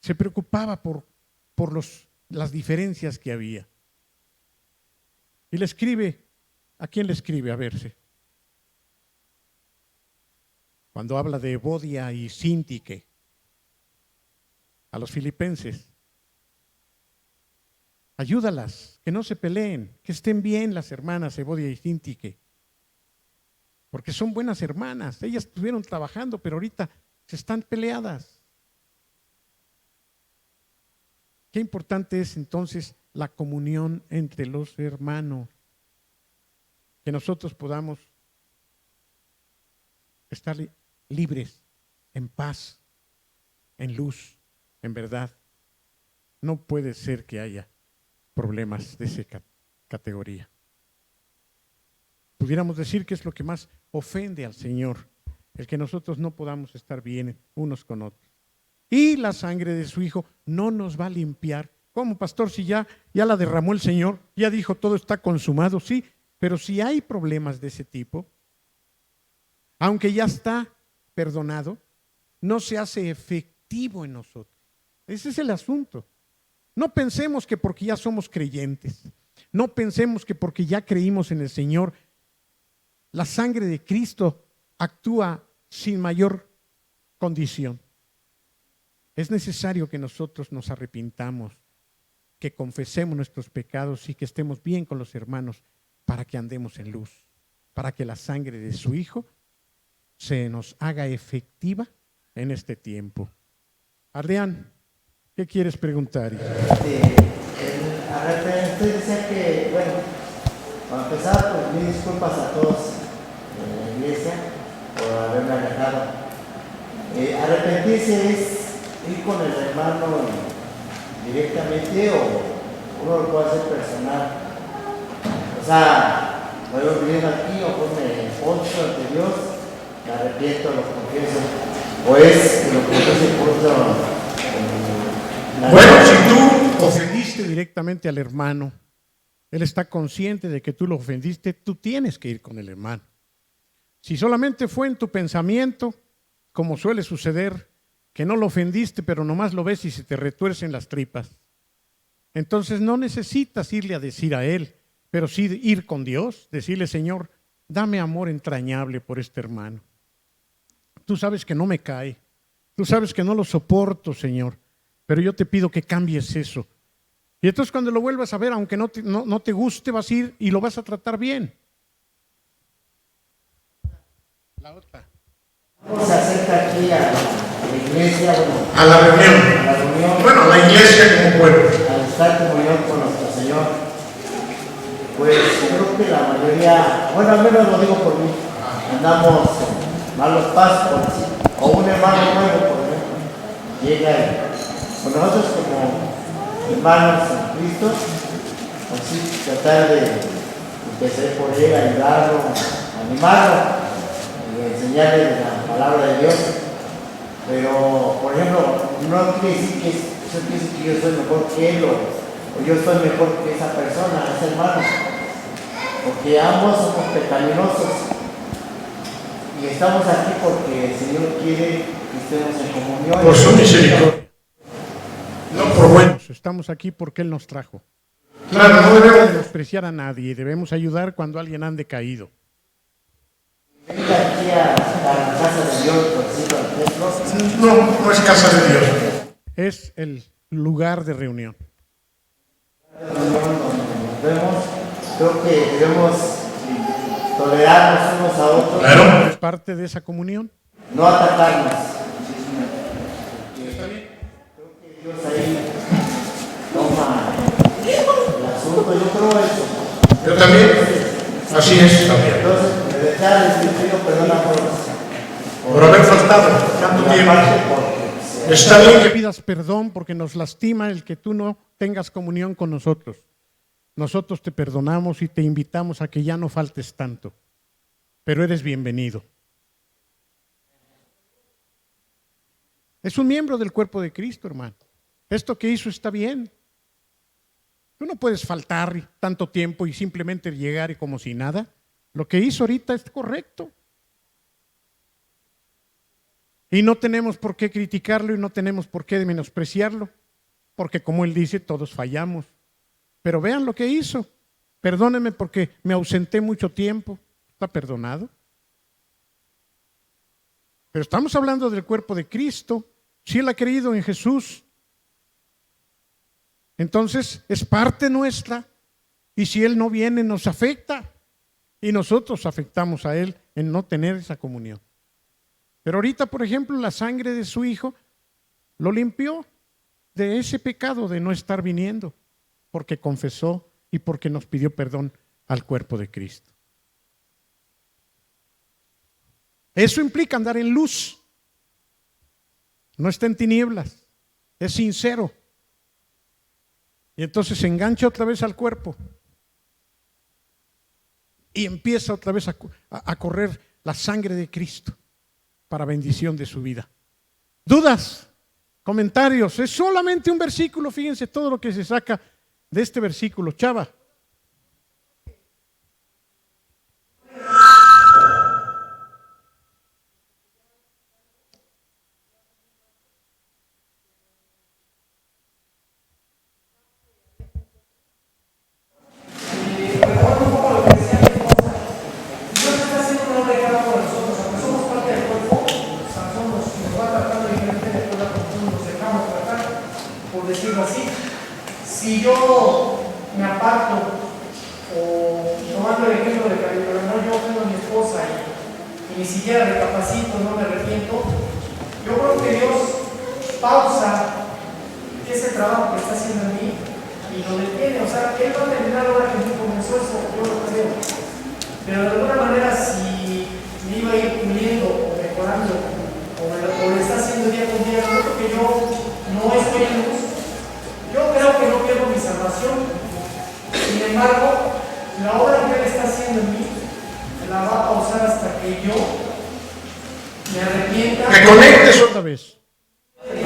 se preocupaba por las diferencias que había. Y le escribe, ¿a quién le escribe? A verse. Cuando habla de Evodia y Síntique, a los filipenses. Ayúdalas, que no se peleen, que estén bien las hermanas Evodia y Síntique. Porque son buenas hermanas. Ellas estuvieron trabajando, pero ahorita se están peleadas. Qué importante es entonces la comunión entre los hermanos. Que nosotros podamos estar libres, en paz, en luz, en verdad. No puede ser que haya problemas de esa categoría. Pudiéramos decir que es lo que más ofende al Señor, el que nosotros no podamos estar bien unos con otros. Y la sangre de su Hijo no nos va a limpiar. ¿Cómo, pastor? Si ya la derramó el Señor, ya dijo todo está consumado, sí, pero si hay problemas de ese tipo, aunque ya está perdonado, no se hace efectivo en nosotros. Ese es el asunto. No pensemos que porque ya somos creyentes, no pensemos que porque ya creímos en el Señor, la sangre de Cristo actúa sin mayor condición. Es necesario que nosotros nos arrepintamos, que confesemos nuestros pecados y que estemos bien con los hermanos para que andemos en luz, para que la sangre de su Hijo se nos haga efectiva en este tiempo. Adrián, ¿qué quieres preguntar? Sí, usted decía que, bueno, para empezar, pues mil disculpas a todos en la iglesia por haberme alejado. Arrepentirse es ir con el hermano directamente o uno lo puede hacer personal. O sea, voy viviendo aquí o pues me poncho ante Dios, me arrepiento, lo confieso. O es que lo confieso por bueno, si tú ofendiste directamente al hermano, él está consciente de que tú lo ofendiste, tú tienes que ir con el hermano. Si solamente fue en tu pensamiento, como suele suceder, que no lo ofendiste, pero nomás lo ves y se te retuercen las tripas, entonces no necesitas irle a decir a él, pero sí ir con Dios, decirle, Señor, dame amor entrañable por este hermano. Tú sabes que no me cae, tú sabes que no lo soporto, Señor, pero yo te pido que cambies eso. Y entonces cuando lo vuelvas a ver, aunque no te guste, vas a ir y lo vas a tratar bien. La otra. Se acerca aquí a la iglesia, bueno, A la reunión. Bueno, a la iglesia como pueblo. al estar comunión con nuestro Señor. Pues creo que la mayoría, bueno, al menos lo digo por mí, andamos malos pasos, por decir, o un hermano nuevo, por ejemplo, llega y pues nosotros como hermanos en Cristo, pues sí, tratar de empezar por él, ayudarlo, animarlo y enseñarle de la palabra de Dios. Pero, por ejemplo, no quiere decir que yo soy mejor que él o yo soy mejor que esa persona, ese hermano, porque ambos somos pecaminosos y estamos aquí porque el Señor quiere que estemos en comunión. Por su misericordia. No por buenos, estamos aquí porque Él nos trajo. Claro, no debemos despreciar a nadie, debemos ayudar cuando alguien ande caído. Venga aquí a la casa de Dios, por decirlo, al templo. No es casa de Dios. Es el lugar de reunión. Nos vemos, creo que debemos tolerarnos unos a otros, Claro. Es parte de esa comunión. no atacarnos. Creo que Dios ahí toma el asunto, yo creo eso. Yo también. Así es también. Entonces, de dejar el pido perdón Por haber faltado tanto la tiempo. parte porque Está bien Que que pidas perdón porque nos lastima el que tú no tengas comunión con nosotros. Nosotros te perdonamos y te invitamos a que ya no faltes tanto, pero eres bienvenido. Es un miembro del cuerpo de Cristo, hermano. Esto que hizo está bien. Tú no puedes faltar tanto tiempo y simplemente llegar y como si nada. Lo que hizo ahorita es correcto. Y no tenemos por qué criticarlo y no tenemos por qué menospreciarlo, porque como él dice, todos fallamos. Pero vean lo que hizo. Perdónenme porque me ausenté mucho tiempo. ¿Está perdonado? Pero estamos hablando del cuerpo de Cristo. Si él ha creído en Jesús, entonces es parte nuestra. Y si él no viene, nos afecta. Y nosotros afectamos a él en no tener esa comunión. Pero ahorita, por ejemplo, la sangre de su hijo lo limpió de ese pecado de no estar viniendo, porque confesó y porque nos pidió perdón al cuerpo de Cristo. Eso implica andar en luz. No está en tinieblas, es sincero. Y entonces se engancha otra vez al cuerpo y empieza otra vez a correr la sangre de Cristo para bendición de su vida. ¿Dudas? ¿Comentarios? Es solamente un versículo, fíjense todo lo que se saca de este versículo. Chava. Por decirlo así, si yo me aparto o tomando el ejemplo de que a lo mejor yo tengo a mi esposa y ni siquiera recapacito, no me arrepiento, yo creo que Dios pausa ese trabajo que está haciendo en mí y lo detiene. O sea, Él va a terminar ahora que no comenzó eso, yo lo creo. Pero de alguna manera, si me iba a ir puliendo o mejorando o le está haciendo día con día, yo creo que yo no estoy en luz. Yo creo que no pierdo mi salvación. Sin embargo, la obra que Él está haciendo en mí la va a pausar hasta que yo me arrepienta. me conectes. Otra vez.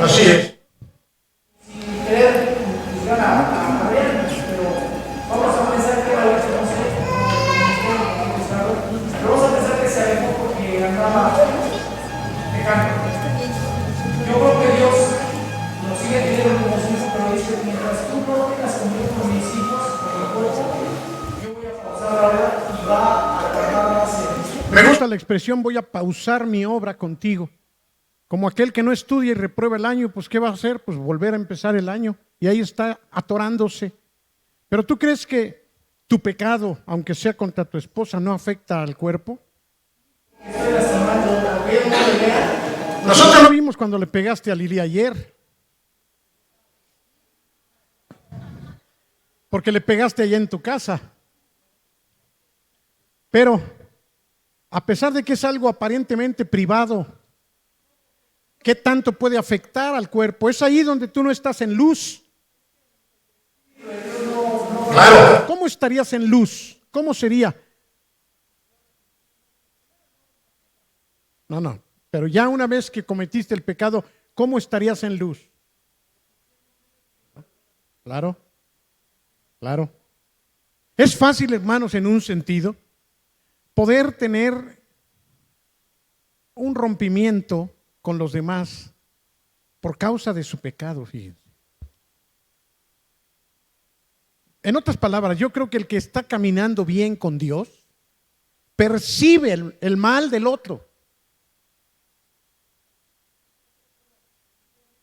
Así es. Sin querer juzgar a ver, pero vamos a pensar que la vez no sé, pero vamos a pensar que se alejó porque andaba pecando. Yo creo que Dios nos sigue teniendo como su hijo, pero dice, mientras tú no tengas conmigo con mis hijos, con el cuerpo, yo voy a pausar la obra y va a tardar más en... Me gusta la expresión voy a pausar mi obra contigo. Como aquel que no estudia y reprueba el año, pues ¿qué va a hacer? Pues volver a empezar el año. Y ahí está atorándose. Pero ¿tú crees que tu pecado, aunque sea contra tu esposa, no afecta al cuerpo? Estoy lastimando, porque yo no me vea. Nosotros lo vimos cuando le pegaste a Lili ayer. Porque le pegaste allá en tu casa. Pero, a pesar de que es algo aparentemente privado, ¿qué tanto puede afectar al cuerpo? Es ahí donde tú no estás en luz. Claro. ¿Cómo estarías en luz? ¿Cómo sería? No, pero ya una vez que cometiste el pecado, ¿cómo estarías en luz? Claro. Es fácil, hermanos, en un sentido, poder tener un rompimiento con los demás por causa de su pecado, fíjense. En otras palabras, yo creo que el que está caminando bien con Dios percibe el mal del otro.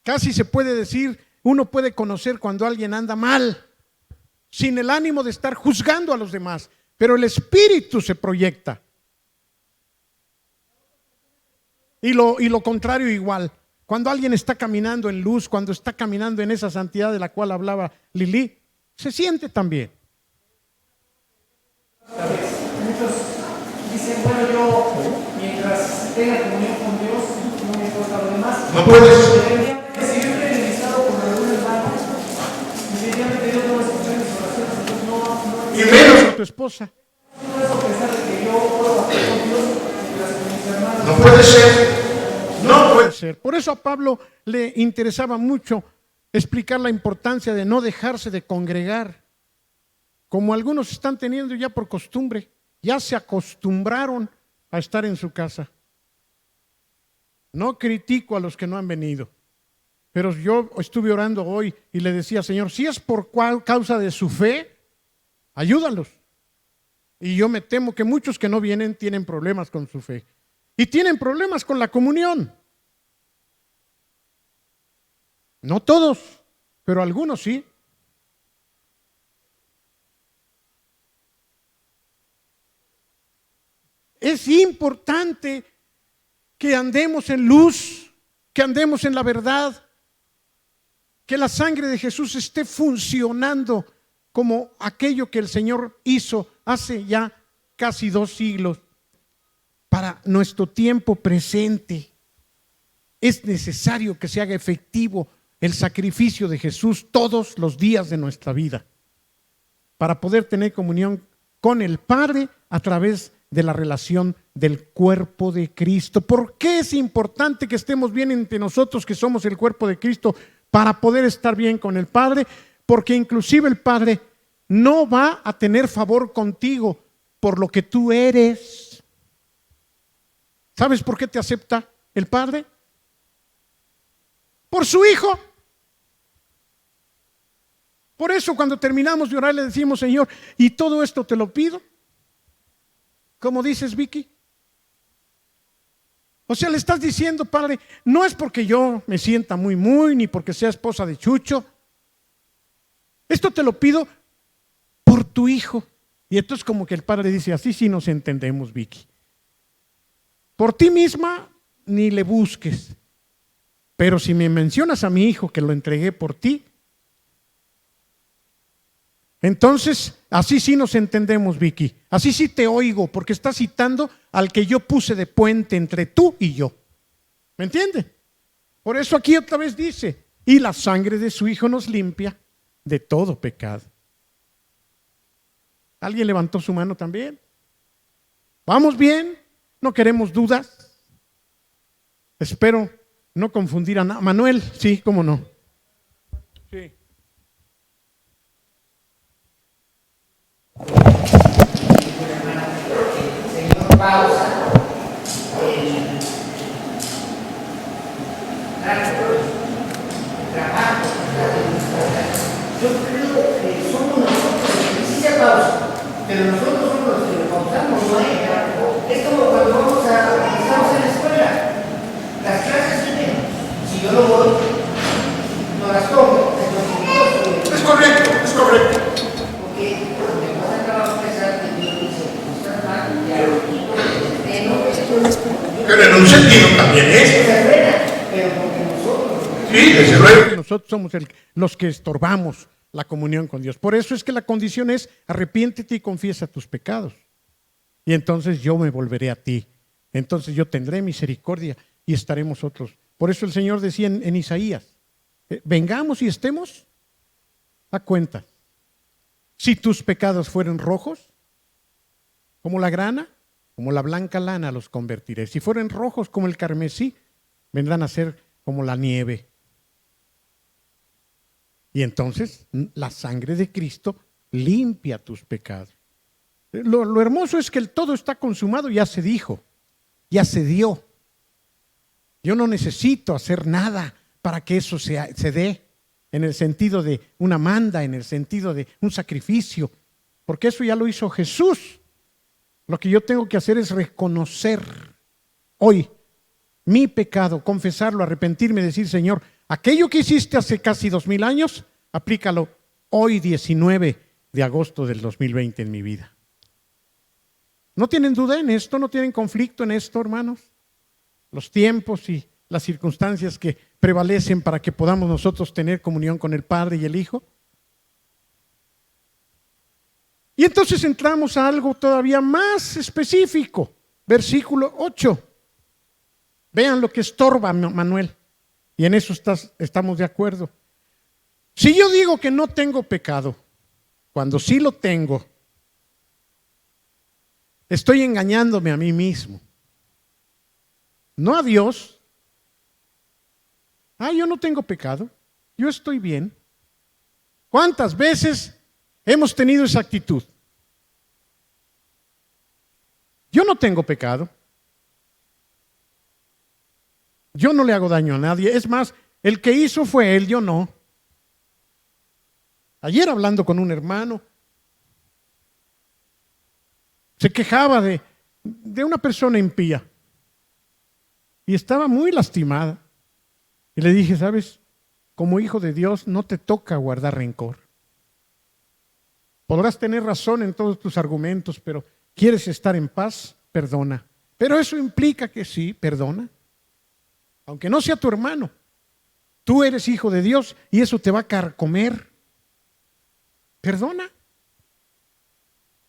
Casi se puede decir uno puede conocer cuando alguien anda mal, sin el ánimo de estar juzgando a los demás, pero el espíritu se proyecta. Y lo contrario igual. Cuando alguien está caminando en luz, cuando está caminando en esa santidad de la cual hablaba Lili, se siente también. Muchos dicen, bueno, yo mientras tenga comunión con Dios, no me importa lo demás. No puedes. Si yo estoy enemistado con algún hermano, definitivamente Dios no va a escuchar mis oraciones, entonces no Y menos. Con tu esposa. puedo pensar de que yo puedo hacer con Dios mientras con mis hermanos. No puede ser. No puede ser. Ser. Por eso a Pablo le interesaba mucho explicar la importancia de no dejarse de congregar, como algunos están teniendo ya por costumbre, ya se acostumbraron a estar en su casa. No critico a los que no han venido, pero yo estuve orando hoy y le decía, Señor, si es por causa de su fe, ayúdalos. Y yo me temo que muchos que no vienen tienen problemas con su fe y tienen problemas con la comunión. No todos, pero algunos sí. Es importante que andemos en luz, que andemos en la verdad, que la sangre de Jesús esté funcionando como aquello que el Señor hizo hace ya casi 2 siglos para nuestro tiempo presente. Es necesario que se haga efectivo el sacrificio de Jesús todos los días de nuestra vida para poder tener comunión con el Padre a través de la relación del cuerpo de Cristo. ¿Por qué es importante que estemos bien entre nosotros que somos el cuerpo de Cristo para poder estar bien con el Padre? Porque inclusive el Padre no va a tener favor contigo por lo que tú eres. ¿Sabes por qué te acepta el Padre? Por su Hijo. Por eso cuando terminamos de orar le decimos, Señor, y todo esto te lo pido. ¿Cómo dices, Vicky? O sea, le estás diciendo, Padre, no es porque yo me sienta muy, ni porque sea esposa de Chucho. Esto te lo pido por tu Hijo. Y entonces como que el Padre dice, así sí nos entendemos, Vicky. Por ti misma ni le busques. Pero si me mencionas a mi Hijo que lo entregué por ti, entonces así sí nos entendemos, Vicky. Así sí te oigo, porque estás citando al que yo puse de puente entre tú y yo. ¿Me entiende? Por eso aquí otra vez dice, y la sangre de su Hijo nos limpia de todo pecado. ¿Alguien levantó su mano también? ¿Vamos bien? ¿No queremos dudas? Espero no confundir a Manuel, sí, cómo no. Sí. Señor, pausa el trabajo. Yo creo que somos nosotros los que sí se pausa, pero nosotros somos los que lo pausamos, no ella. Es como cuando estamos en la escuela, las clases vienen. Si yo no voy, no las tomo. Es correcto, es correcto. Porque me pasa trabajo pesar que Dios dice, estás mal, ya lo quito, Pero en un sentido también es. pero porque nosotros. Sí, desde luego. Nosotros somos los que estorbamos la comunión con Dios. Por eso es que la condición es arrepiéntete y confiesa tus pecados. Y entonces yo me volveré a ti. Entonces yo tendré misericordia y estaremos otros. Por eso el Señor decía en Isaías, vengamos y estemos a cuenta. Si tus pecados fueren rojos, como la grana, como la blanca lana los convertiré. Si fueren rojos como el carmesí, vendrán a ser como la nieve. Y entonces la sangre de Cristo limpia tus pecados. Lo hermoso es que el todo está consumado, ya se dijo, ya se dio. Yo no necesito hacer nada para que eso se dé, en el sentido de una manda, en el sentido de un sacrificio, porque eso ya lo hizo Jesús. Lo que yo tengo que hacer es reconocer hoy mi pecado, confesarlo, arrepentirme, decir, Señor, Aquello que hiciste hace casi 2000 años, aplícalo hoy 19 de agosto del 2020 en mi vida. ¿No tienen duda en esto? ¿No tienen conflicto en esto, hermanos? Los tiempos y las circunstancias que prevalecen para que podamos nosotros tener comunión con el Padre y el Hijo. Y entonces entramos a algo todavía más específico. Versículo 8. Vean lo que estorba, Manuel. Y en eso estamos de acuerdo. Si yo digo que no tengo pecado, cuando sí lo tengo, estoy engañándome a mí mismo. No a Dios. Yo no tengo pecado. Yo estoy bien. ¿Cuántas veces hemos tenido esa actitud? Yo no tengo pecado. Yo no le hago daño a nadie. Es más, el que hizo fue él, yo no. Ayer hablando con un hermano, se quejaba de una persona impía y estaba muy lastimada. Y le dije, ¿sabes? Como hijo de Dios no te toca guardar rencor. Podrás tener razón en todos tus argumentos, pero ¿quieres estar en paz? Perdona. Pero eso implica que sí, perdona. Aunque no sea tu hermano, tú eres hijo de Dios y eso te va a carcomer. Perdona.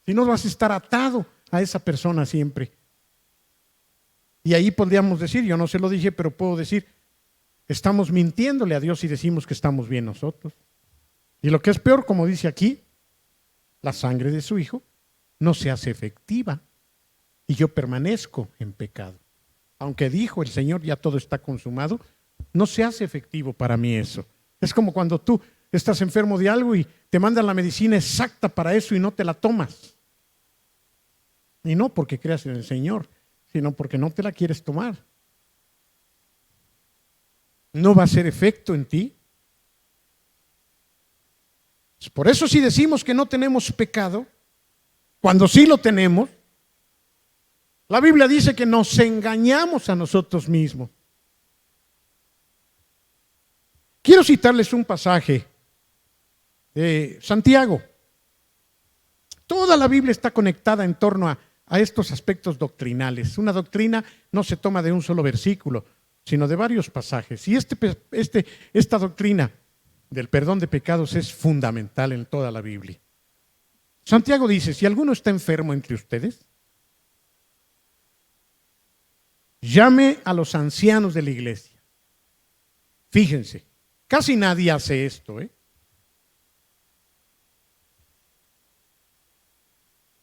Si no vas a estar atado a esa persona siempre. Y ahí podríamos decir, yo no se lo dije, pero puedo decir, estamos mintiéndole a Dios y decimos que estamos bien nosotros. Y lo que es peor, como dice aquí, la sangre de su Hijo no se hace efectiva y yo permanezco en pecado. Aunque dijo el Señor, ya todo está consumado, no se hace efectivo para mí eso. Es como cuando tú estás enfermo de algo y te mandan la medicina exacta para eso y no te la tomas. Y no porque creas en el Señor, sino porque no te la quieres tomar. No va a hacer efecto en ti. Por eso si decimos que no tenemos pecado, cuando sí lo tenemos, la Biblia dice que nos engañamos a nosotros mismos. Quiero citarles un pasaje de Santiago. Toda la Biblia está conectada en torno a estos aspectos doctrinales. Una doctrina no se toma de un solo versículo, sino de varios pasajes. Y esta doctrina del perdón de pecados es fundamental en toda la Biblia. Santiago dice, si alguno está enfermo entre ustedes, llame a los ancianos de la iglesia. Fíjense, casi nadie hace esto,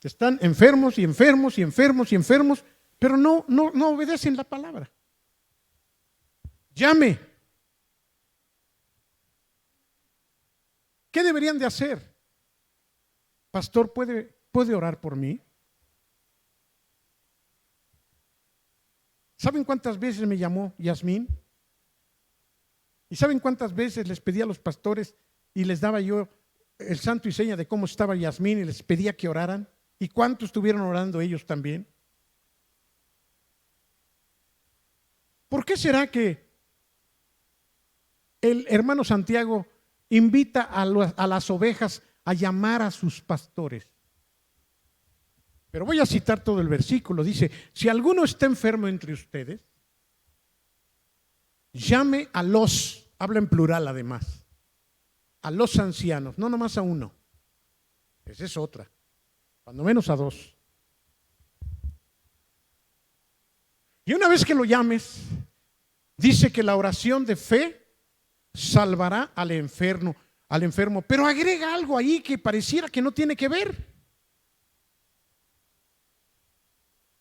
Están enfermos y enfermos y enfermos y enfermos, pero no obedecen la palabra. Llame. ¿Qué deberían de hacer? Pastor, ¿puede orar por mí? ¿Saben cuántas veces me llamó Yasmín? ¿Y saben cuántas veces les pedí a los pastores y les daba yo el santo y seña de cómo estaba Yasmín y les pedía que oraran? ¿Y cuántos estuvieron orando ellos también? ¿Por qué será que el hermano Santiago invita a las ovejas a llamar a sus pastores? Pero voy a citar todo el versículo. Dice, si alguno está enfermo entre ustedes, llame a los, habla en plural además, a los ancianos, no nomás a uno. Esa es otra. Cuando menos a dos. Y una vez que lo llames, dice que la oración de fe salvará al enfermo, pero agrega algo ahí que pareciera que no tiene que ver.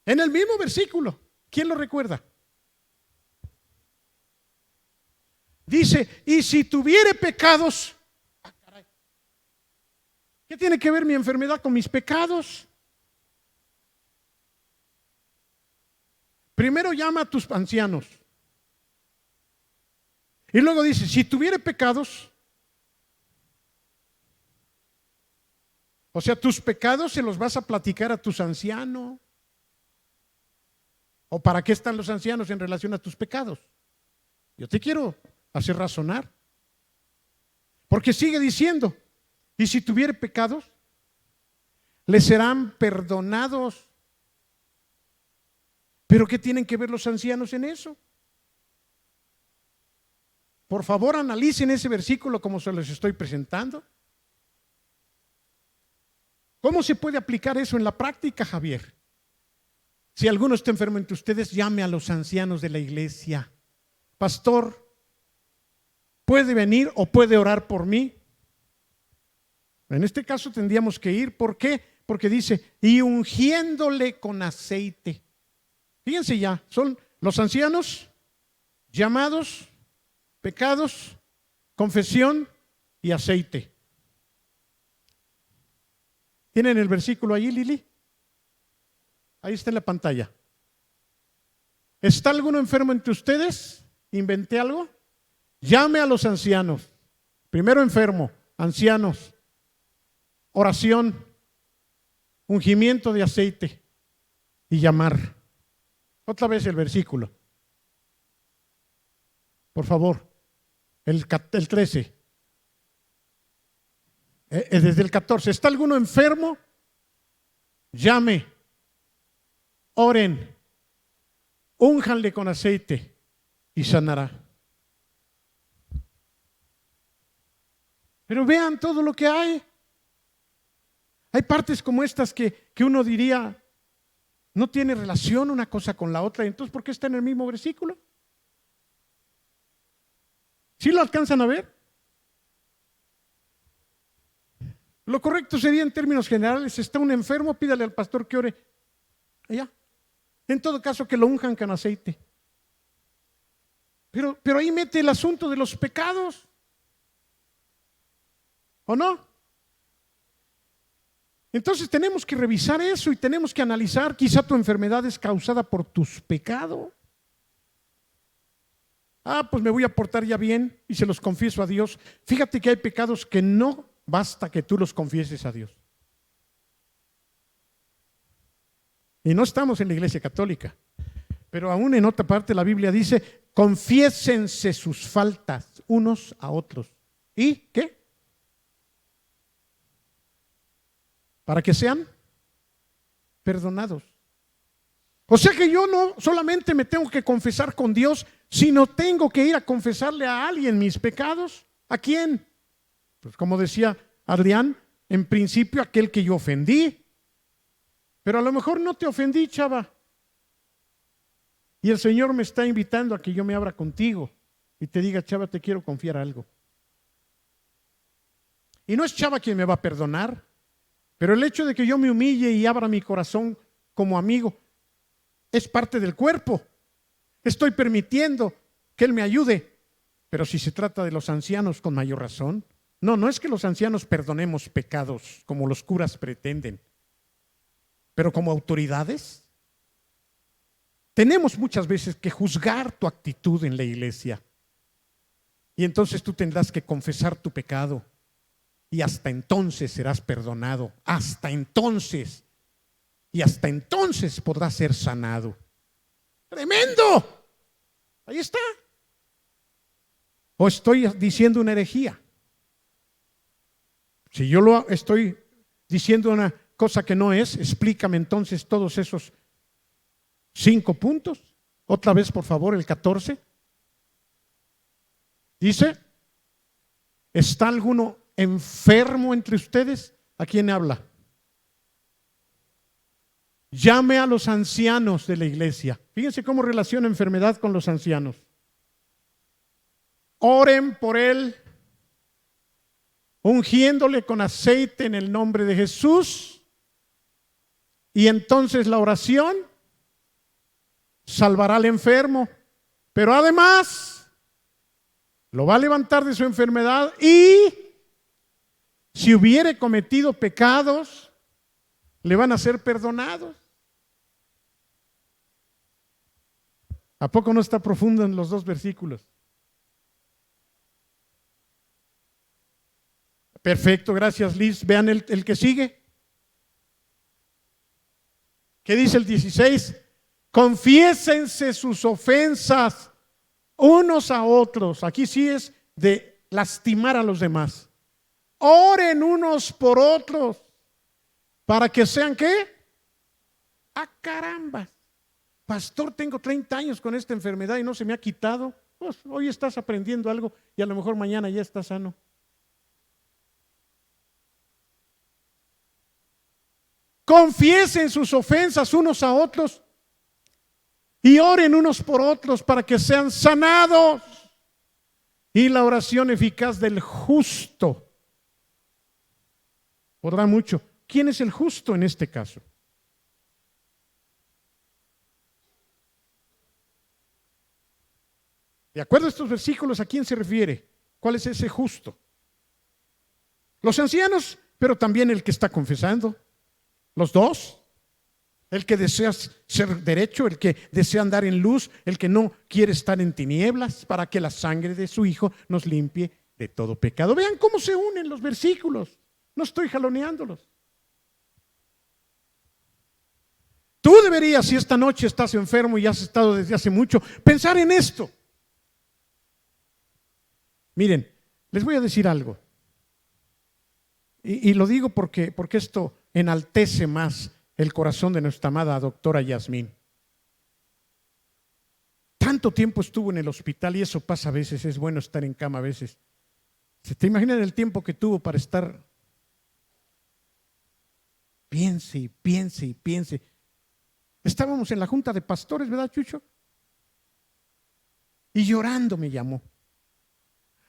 En el mismo versículo, ¿quién lo recuerda? Dice, y si tuviere pecados, ¿qué tiene que ver mi enfermedad con mis pecados? Primero llama a tus ancianos. Y luego dice, si tuviere pecados, o sea, tus pecados se los vas a platicar a tus ancianos. ¿O para qué están los ancianos en relación a tus pecados? Yo te quiero hacer razonar. Porque sigue diciendo, y si tuviere pecados, les serán perdonados. ¿Pero qué tienen que ver los ancianos en eso? Por favor, analicen ese versículo como se los estoy presentando. ¿Cómo se puede aplicar eso en la práctica, Javier? Si alguno está enfermo entre ustedes, llame a los ancianos de la iglesia. Pastor, ¿puede venir o puede orar por mí? En este caso tendríamos que ir. ¿Por qué? Porque dice, y ungiéndole con aceite. Fíjense ya, son los ancianos llamados, pecados, confesión y aceite. ¿Tienen el versículo ahí, Lili? Ahí está en la pantalla. ¿Está alguno enfermo entre ustedes? ¿Inventé algo? Llame a los ancianos. Primero enfermo, ancianos, oración, ungimiento de aceite y llamar. Otra vez el versículo. Por favor, el 13. Desde el 14. ¿Está alguno enfermo? Llame, oren, únjanle con aceite y sanará. Pero vean todo lo que hay. Hay partes como estas que uno diría, no tiene relación una cosa con la otra. Entonces, ¿por qué está en el mismo versículo? ¿Sí lo alcanzan a ver? Lo correcto sería en términos generales, está un enfermo, pídale al pastor que ore. Allá. En todo caso, que lo unjan con aceite. Pero ahí mete el asunto de los pecados. ¿O no? Entonces tenemos que revisar eso y tenemos que analizar, quizá tu enfermedad es causada por tus pecados. Pues me voy a portar ya bien y se los confieso a Dios. Fíjate que hay pecados que no basta que tú los confieses a Dios. Y no estamos en la iglesia católica, pero aún en otra parte la Biblia dice, confiésense sus faltas unos a otros. ¿Y qué? Para que sean perdonados. O sea que yo no solamente me tengo que confesar con Dios, sino tengo que ir a confesarle a alguien mis pecados. ¿A quién? Pues como decía Adrián, en principio aquel que yo ofendí. Pero a lo mejor no te ofendí, chava. Y el Señor me está invitando a que yo me abra contigo y te diga, chava, te quiero confiar algo. Y no es chava quien me va a perdonar, pero el hecho de que yo me humille y abra mi corazón como amigo es parte del cuerpo. Estoy permitiendo que Él me ayude. Pero si se trata de los ancianos, con mayor razón. No es que los ancianos perdonemos pecados como los curas pretenden, pero como autoridades tenemos muchas veces que juzgar tu actitud en la iglesia. Y entonces tú tendrás que confesar tu pecado y hasta entonces serás perdonado. Hasta entonces. Y hasta entonces podrás ser sanado. ¡Tremendo! Ahí está. ¿O estoy diciendo una herejía? Si yo lo estoy diciendo una cosa que no es, explícame entonces todos esos 5 puntos. Otra vez, por favor, el 14. Dice, ¿está alguno enfermo entre ustedes? ¿A quién habla? Llame a los ancianos de la iglesia. Fíjense cómo relaciona enfermedad con los ancianos. Oren por él, ungiéndole con aceite en el nombre de Jesús. Y entonces la oración salvará al enfermo. Pero además lo va a levantar de su enfermedad y si hubiere cometido pecados, le van a ser perdonados. ¿A poco no está profundo en los 2 versículos? Perfecto, gracias Liz. Vean el que sigue. ¿Qué dice el 16? Confiésense sus ofensas unos a otros. Aquí sí es de lastimar a los demás. Oren unos por otros para que sean ¿qué? ¡Ah, caramba! Pastor, tengo 30 años con esta enfermedad y no se me ha quitado. Pues hoy estás aprendiendo algo y a lo mejor mañana ya estás sano. Confiesen sus ofensas unos a otros y oren unos por otros para que sean sanados. Y la oración eficaz del justo podrá mucho. ¿Quién es el justo en este caso? De acuerdo a estos versículos, ¿a quién se refiere? ¿Cuál es ese justo? Los ancianos, pero también el que está confesando. Los dos. El que desea ser derecho, el que desea andar en luz, el que no quiere estar en tinieblas, para que la sangre de su Hijo nos limpie de todo pecado. Vean cómo se unen los versículos. No estoy jaloneándolos. Tú deberías, si esta noche estás enfermo y has estado desde hace mucho, pensar en esto. Miren, les voy a decir algo. Y lo digo porque esto enaltece más el corazón de nuestra amada doctora Yasmín. Tanto tiempo estuvo en el hospital y eso pasa a veces, es bueno estar en cama a veces. ¿Se te imaginan el tiempo que tuvo para estar? Piense y piense y piense. Estábamos en la junta de pastores, ¿verdad, Chucho? Y llorando me llamó.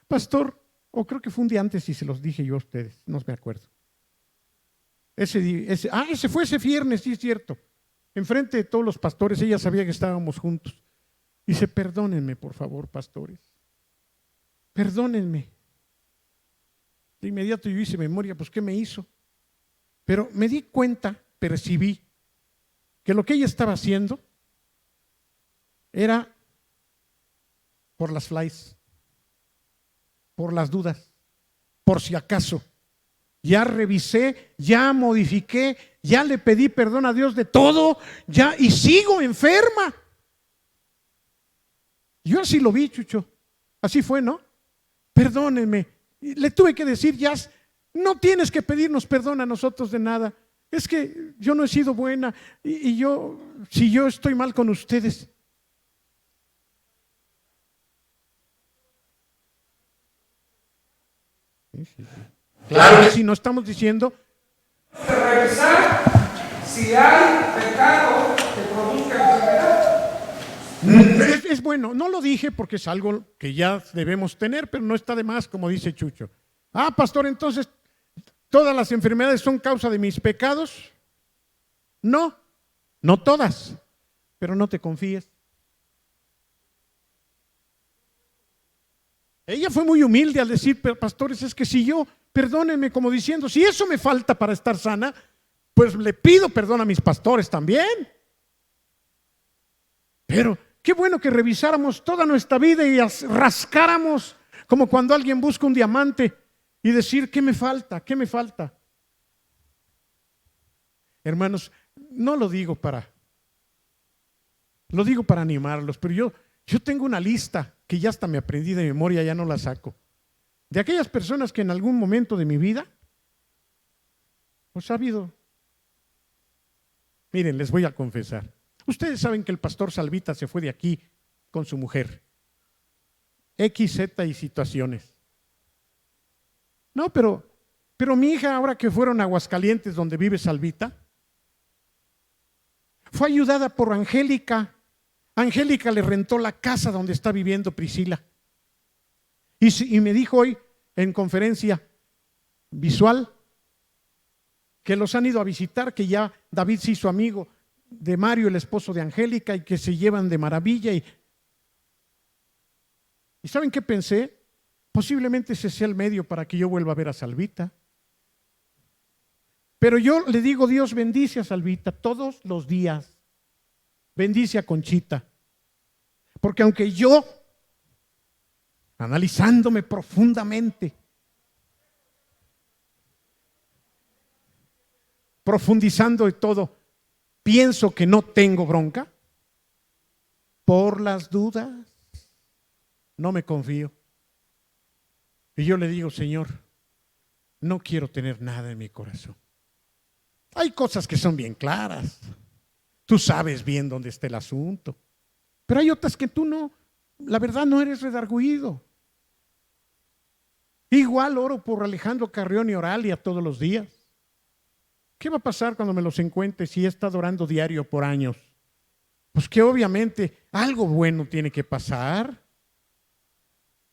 Pastor, o creo que fue un día antes y se los dije yo a ustedes, no me acuerdo. Ese fue ese viernes, sí es cierto. Enfrente de todos los pastores, ella sabía que estábamos juntos. Dice, perdónenme, por favor, pastores. Perdónenme. De inmediato yo hice memoria, pues ¿qué me hizo? Pero me di cuenta, percibí, que lo que ella estaba haciendo era por las flies, por las dudas, por si acaso. Ya revisé, ya modifiqué, ya le pedí perdón a Dios de todo, ya y sigo enferma. Yo así lo vi, Chucho. Así fue, ¿no? Perdónenme. Le tuve que decir, ya, no tienes que pedirnos perdón a nosotros de nada. Es que yo no he sido buena y yo, si yo estoy mal con ustedes. Sí. Claro que si no estamos diciendo. Revisar si hay pecado que produzca enfermedad. Es bueno, no lo dije porque es algo que ya debemos tener, pero no está de más, como dice Chucho. Ah, pastor, entonces, ¿todas las enfermedades son causa de mis pecados? No, no todas, pero no te confíes. Ella fue muy humilde al decir, pero pastores, es que si yo, perdónenme, como diciendo, si eso me falta para estar sana, pues le pido perdón a mis pastores también. Pero qué bueno que revisáramos toda nuestra vida y rascáramos como cuando alguien busca un diamante y decir, ¿qué me falta? ¿Qué me falta? Hermanos, no lo digo lo digo para animarlos, pero yo tengo una lista que ya hasta me aprendí de memoria, ya no la saco. De aquellas personas que en algún momento de mi vida, pues ha habido. Miren, les voy a confesar. Ustedes saben que el pastor Salvita se fue de aquí con su mujer. XZ y situaciones. No, pero mi hija, ahora que fueron a Aguascalientes, donde vive Salvita, fue ayudada por Angélica. Angélica le rentó la casa donde está viviendo Priscila. Y me dijo hoy en conferencia visual que los han ido a visitar, que ya David se hizo amigo de Mario, el esposo de Angélica, y que se llevan de maravilla. ¿Y saben qué pensé? Posiblemente ese sea el medio para que yo vuelva a ver a Salvita. Pero yo le digo, Dios bendice a Salvita todos los días. Bendice a Conchita. Porque aunque yo, analizándome profundamente, profundizando de todo, pienso que no tengo bronca por las dudas. no me confío. Y yo le digo, Señor, no quiero tener nada en mi corazón. Hay cosas que son bien claras. Tú sabes bien dónde está el asunto. Pero hay otras que tú no, la verdad no eres redarguido. Igual oro por Alejandro Carrión y Oralia todos los días. ¿Qué va a pasar cuando me los encuentre si he estado orando diario por años? Pues que obviamente algo bueno tiene que pasar.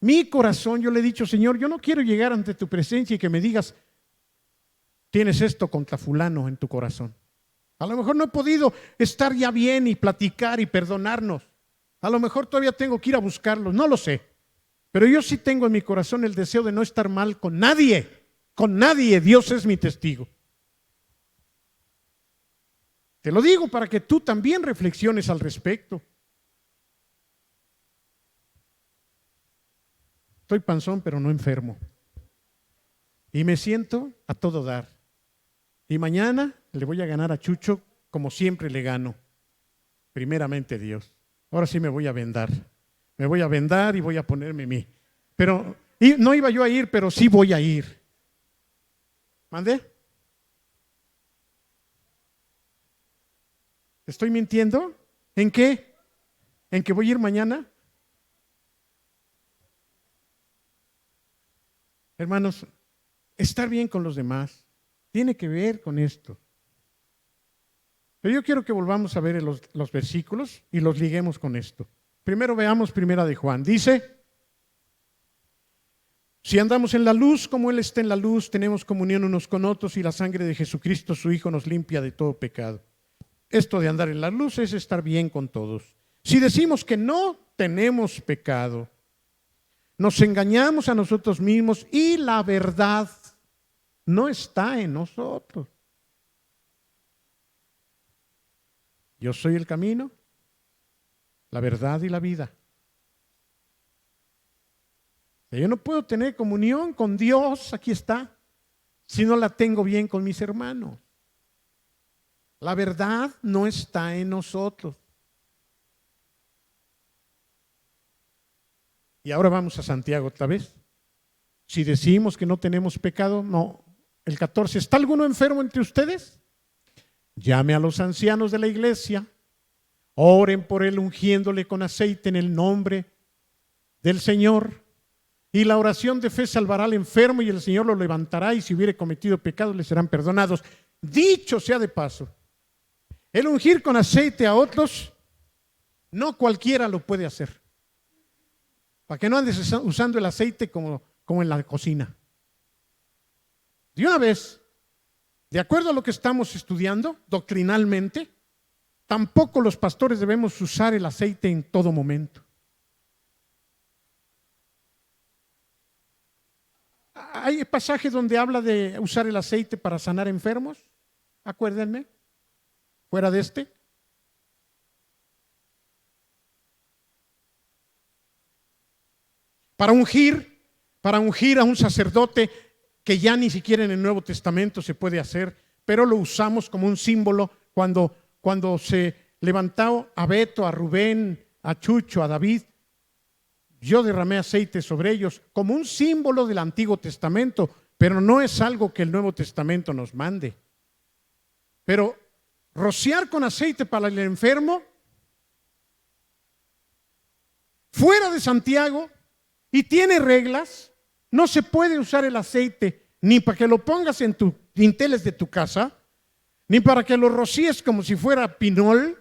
Mi corazón, yo le he dicho, Señor, yo no quiero llegar ante tu presencia y que me digas, tienes esto contra fulano en tu corazón. A lo mejor no he podido estar ya bien y platicar y perdonarnos. A lo mejor todavía tengo que ir a buscarlos, no lo sé. Pero yo sí tengo en mi corazón el deseo de no estar mal con nadie. Con nadie, Dios es mi testigo. Te lo digo para que tú también reflexiones al respecto. Estoy panzón, pero no enfermo. Y me siento a todo dar. Y mañana le voy a ganar a Chucho como siempre le gano. Primeramente Dios. Ahora sí me voy a vendar. Me voy a vendar y voy a ponerme mí. Pero y no iba yo a ir, pero sí voy a ir. ¿Mandé? ¿Estoy mintiendo? ¿En qué? ¿En que voy a ir mañana? Hermanos, estar bien con los demás tiene que ver con esto. Pero yo quiero que volvamos a ver los versículos y los liguemos con esto. Primero veamos Primera de Juan. Dice, si andamos en la luz como Él está en la luz, tenemos comunión unos con otros y la sangre de Jesucristo, su Hijo, nos limpia de todo pecado. Esto de andar en la luz es estar bien con todos. Si decimos que no tenemos pecado, nos engañamos a nosotros mismos y la verdad no está en nosotros. Yo soy el camino, la verdad y la vida. Yo no puedo tener comunión con Dios, aquí está, si no la tengo bien con mis hermanos. La verdad no está en nosotros. Y ahora vamos a Santiago otra vez. Si decimos que no tenemos pecado, no. El 14, ¿está alguno enfermo entre ustedes? Llame a los ancianos de la iglesia, oren por él ungiéndole con aceite en el nombre del Señor. Y la oración de fe salvará al enfermo y el Señor lo levantará y si hubiere cometido pecados le serán perdonados. Dicho sea de paso, el ungir con aceite a otros, no cualquiera lo puede hacer. Para que no andes usando el aceite como en la cocina. De una vez, de acuerdo a lo que estamos estudiando doctrinalmente, tampoco los pastores debemos usar el aceite en todo momento. Hay pasajes donde habla de usar el aceite para sanar enfermos, acuérdenme, fuera de este. Para ungir a un sacerdote que ya ni siquiera en el Nuevo Testamento se puede hacer, pero lo usamos como un símbolo cuando se levantó a Beto, a Rubén, a Chucho, a David. Yo derramé aceite sobre ellos como un símbolo del Antiguo Testamento, pero no es algo que el Nuevo Testamento nos mande. Pero rociar con aceite para el enfermo, fuera de Santiago, y tiene reglas, no se puede usar el aceite ni para que lo pongas en tus dinteles de tu casa, ni para que lo rocíes como si fuera pinol.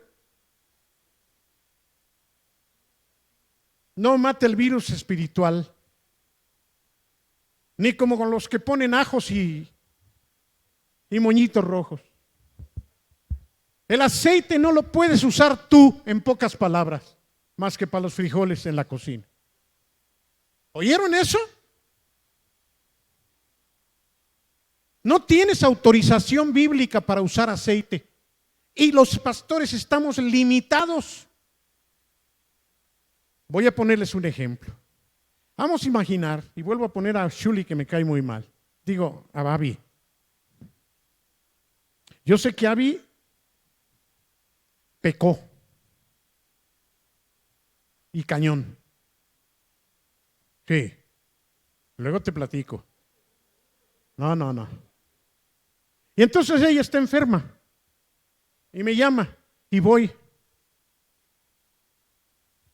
No mata el virus espiritual, ni como con los que ponen ajos y moñitos rojos. El aceite no lo puedes usar tú, en pocas palabras, más que para los frijoles en la cocina. ¿Oyeron eso? No tienes autorización bíblica para usar aceite. Y los pastores estamos limitados. Voy a ponerles un ejemplo. Vamos a imaginar, y vuelvo a poner a Shuli que me cae muy mal. Digo, a Abby. Yo sé que Abby pecó. Y cañón. Sí. Luego te platico. No. Y entonces ella está enferma. Y me llama. Y voy.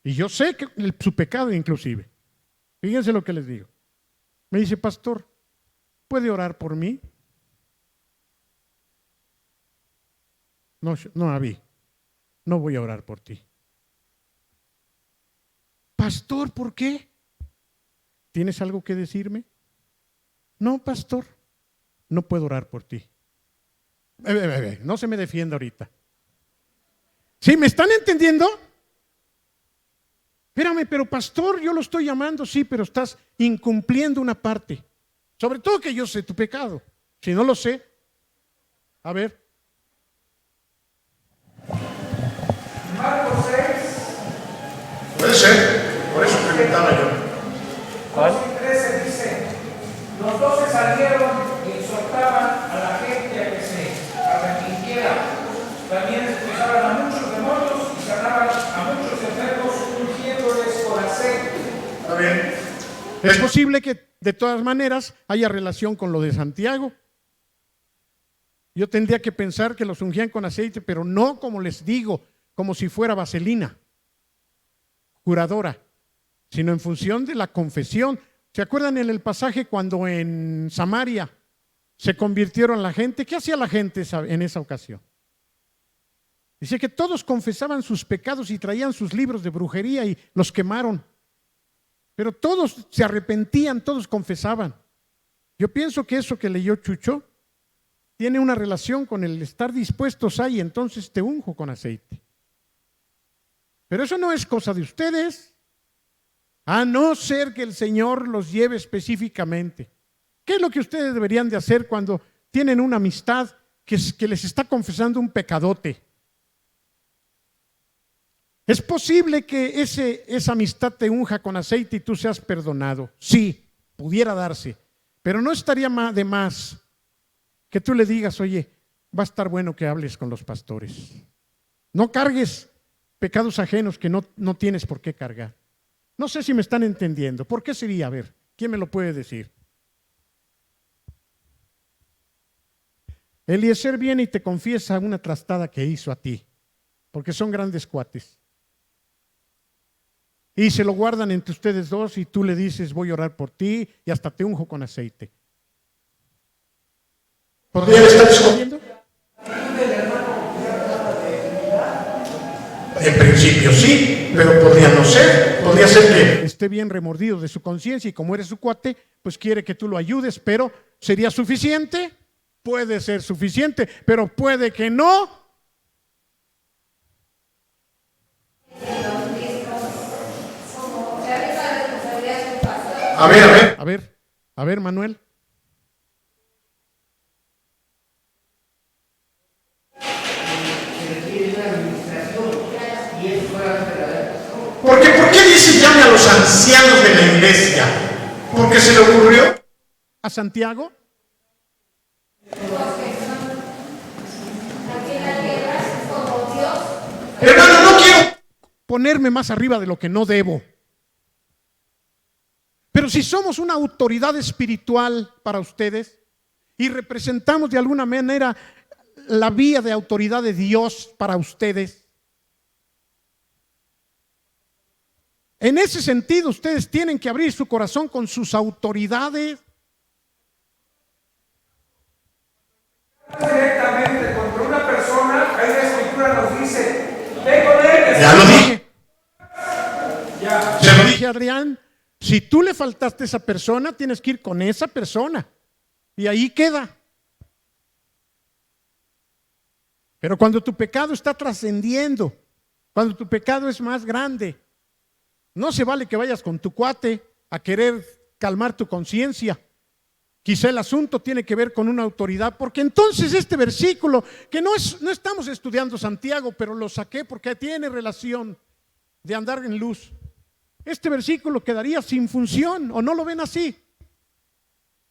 Y yo sé que su pecado inclusive. Fíjense lo que les digo. Me dice, pastor, ¿puede orar por mí? No, Abby, no voy a orar por ti. Pastor, ¿por qué? ¿Tienes algo que decirme? No, pastor, no puedo orar por ti. No se me defienda ahorita. ¿Sí? ¿Me están entendiendo? Espérame, pero pastor, yo lo estoy llamando, sí, pero estás incumpliendo una parte. Sobre todo que yo sé tu pecado. Si no lo sé, a ver. Marcos 6, Puede ser, por eso preguntaba yo. 2 y 13 dice, los 12 salieron y exhortaban a la gente a que se arrepintiera. También expulsaban a muchos demonios y sanaban a muchos enfermos, ungiéndoles con aceite. Está bien. Es posible que de todas maneras haya relación con lo de Santiago. Yo tendría que pensar que los ungían con aceite, pero no como les digo, como si fuera vaselina, curadora, sino en función de la confesión. ¿Se acuerdan en el pasaje cuando en Samaria se convirtieron la gente? ¿Qué hacía la gente en esa ocasión? Dice que todos confesaban sus pecados y traían sus libros de brujería y los quemaron. Pero todos se arrepentían, todos confesaban. Yo pienso que eso que leyó Chucho tiene una relación con el estar dispuestos ahí, entonces te unjo con aceite. Pero eso no es cosa de ustedes, a no ser que el Señor los lleve específicamente. ¿Qué es lo que ustedes deberían de hacer cuando tienen una amistad que les está confesando un pecadote? ¿Es posible que esa amistad te unja con aceite y tú seas perdonado? Sí, pudiera darse, pero no estaría de más que tú le digas, oye, va a estar bueno que hables con los pastores. No cargues pecados ajenos que no tienes por qué cargar. No sé si me están entendiendo. ¿Por qué sería? A ver, ¿quién me lo puede decir? Eliezer viene y te confiesa una trastada que hizo a ti, porque son grandes cuates. Y se lo guardan entre ustedes dos y tú le dices, voy a orar por ti y hasta te unjo con aceite. ¿Podría estar discutiendo? En principio sí, pero podría no ser. Podría ser que esté bien remordido de su conciencia y como eres su cuate, pues quiere que tú lo ayudes, pero ¿sería suficiente? Puede ser suficiente, pero puede que no. A ver, Manuel. ¿por qué dice llame a los ancianos de la iglesia? ¿Porque se le ocurrió? ¿A Santiago? Hermano, no quiero ponerme más arriba de lo que no debo. Pero si somos una autoridad espiritual para ustedes y representamos de alguna manera la vía de autoridad de Dios para ustedes, en ese sentido ustedes tienen que abrir su corazón con sus autoridades. Directamente contra una persona, ahí la escritura nos dice, ve con él. Ya lo dije. Ya. Se lo dije a Adrián, si tú le faltaste a esa persona, tienes que ir con esa persona. Y ahí queda. Pero cuando tu pecado está trascendiendo, cuando tu pecado es más grande, no se vale que vayas con tu cuate a querer calmar tu conciencia. Quizá el asunto tiene que ver con una autoridad, porque entonces este versículo, que no estamos estudiando Santiago, pero lo saqué porque tiene relación de andar en luz. Este versículo quedaría sin función, ¿o no lo ven así?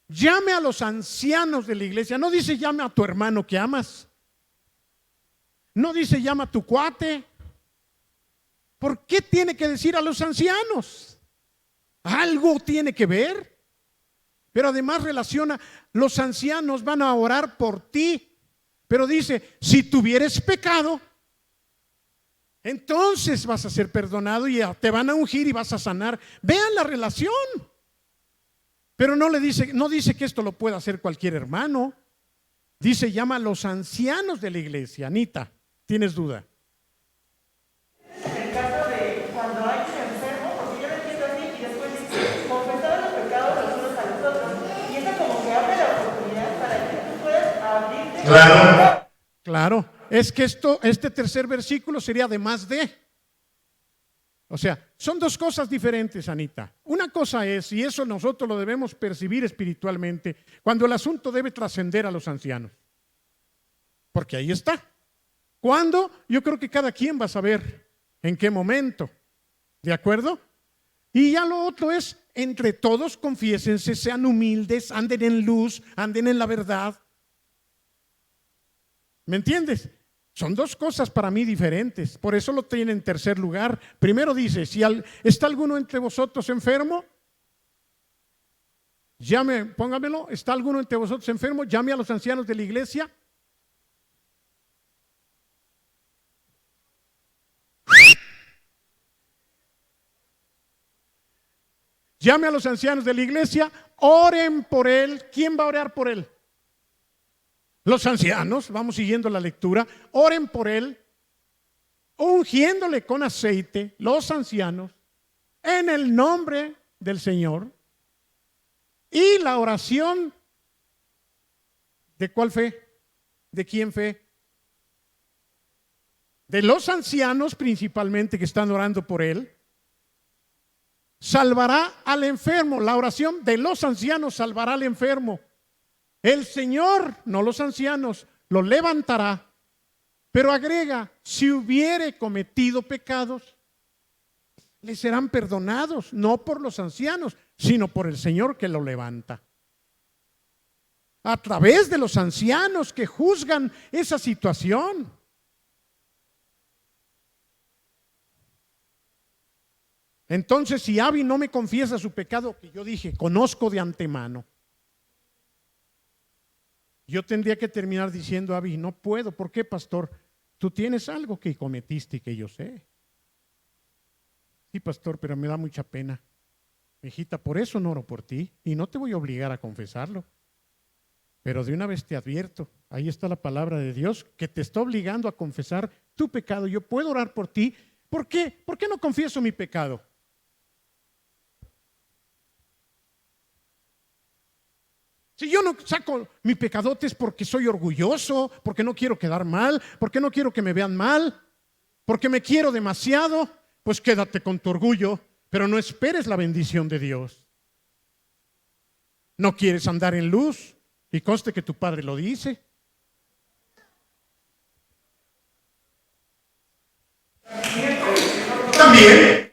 Llame a los ancianos de la iglesia. No dice llame a tu hermano que amas. No dice llama a tu cuate. ¿Por qué tiene que decir a los ancianos? Algo tiene que ver. Pero además relaciona, los ancianos van a orar por ti. Pero dice, si tuvieres pecado, entonces vas a ser perdonado y te van a ungir y vas a sanar. Vean la relación. Pero no dice que esto lo pueda hacer cualquier hermano. Dice, llama a los ancianos de la iglesia. Anita, ¿tienes duda? En el caso de cuando hay un enfermo, porque yo lo entiendo así, y después dice, confesar los pecados los unos a los otros. Y eso como que abre la oportunidad para que tú puedas abrirte. Claro. Claro, es que este tercer versículo sería además de. O sea, son dos cosas diferentes, Anita. Una cosa es, y eso nosotros lo debemos percibir espiritualmente, cuando el asunto debe trascender a los ancianos. Porque ahí está. ¿Cuándo? Yo creo que cada quien va a saber en qué momento. ¿De acuerdo? Y ya lo otro es, entre todos confiésense, sean humildes, anden en luz, anden en la verdad. ¿Me entiendes? Son dos cosas para mí diferentes. Por eso lo tiene en tercer lugar. Primero dice, si está alguno entre vosotros enfermo, póngamelo, ¿está alguno entre vosotros enfermo? Llame a los ancianos de la iglesia. Llame a los ancianos de la iglesia, oren por él. ¿Quién va a orar por él? Los ancianos, vamos siguiendo la lectura, oren por él, ungiéndole con aceite, los ancianos, en el nombre del Señor. Y la oración, ¿de cuál fe? ¿De quién fe? De los ancianos principalmente que están orando por él. Salvará al enfermo. La oración de los ancianos salvará al enfermo. El Señor, no los ancianos, lo levantará. Pero agrega, si hubiere cometido pecados, le serán perdonados, no por los ancianos, sino por el Señor que lo levanta. A través de los ancianos que juzgan esa situación. Entonces, si Abby no me confiesa su pecado, que yo dije, conozco de antemano, yo tendría que terminar diciendo, Abby, no puedo. ¿Por qué, pastor? Tú tienes algo que cometiste y que yo sé. Sí, pastor, pero me da mucha pena. Hijita, por eso no oro por ti y no te voy a obligar a confesarlo. Pero de una vez te advierto, ahí está la palabra de Dios que te está obligando a confesar tu pecado. Yo puedo orar por ti. ¿Por qué? ¿Por qué no confieso mi pecado? Si yo no saco mi pecadote es porque soy orgulloso, porque no quiero quedar mal, porque no quiero que me vean mal, porque me quiero demasiado, pues quédate con tu orgullo, pero no esperes la bendición de Dios. No quieres andar en luz, y conste que tu padre lo dice. También.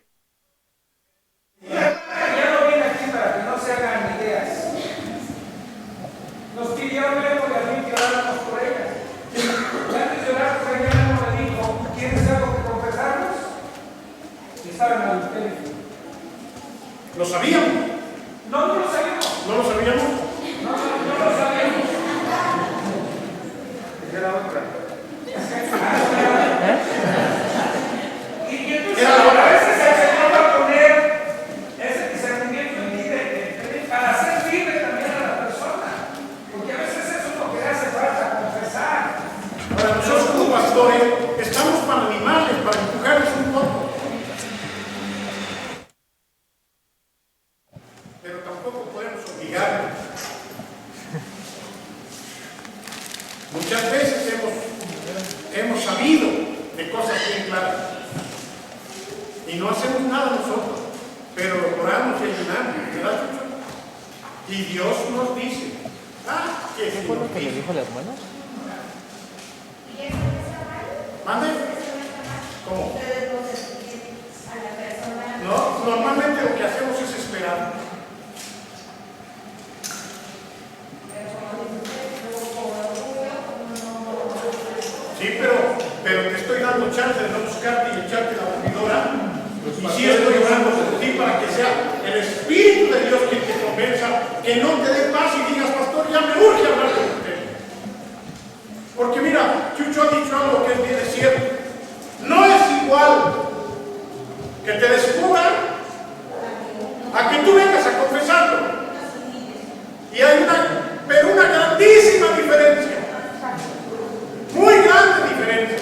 ¿Lo sabíamos? No, no lo sabíamos. ¿No lo sabíamos? No lo sabíamos. Era otra. Y entonces a veces el Señor va a poner ese discernimiento en ti para hacer libre también a la persona. Porque a veces eso es lo que le hace falta, confesar. Ahora, nosotros como pastores estamos para animales, para empujarles un poco. Pero tampoco podemos obligarlos. Muchas veces hemos sabido de cosas bien claras y no hacemos nada nosotros, pero oramos y ayunamos, ¿verdad? Y Dios nos dice, que si nos ¿Qué le dice. dijo el hermano? ¿Mande? ¿Cómo? No, normalmente lo que hacemos es esperar. Sí, pero te estoy dando chance de no buscarte y echarte la dormidora. Y sí estoy orando por ti para que sea el Espíritu de Dios quien te convenza, que no te dé paz y digas, pastor, ya me urge hablar con usted. Porque mira, Chucho ha dicho algo que es bien cierto. No es igual que te descubran a que tú vengas a confesarlo. Y hay una grandísima diferencia. Muy grande diferencia.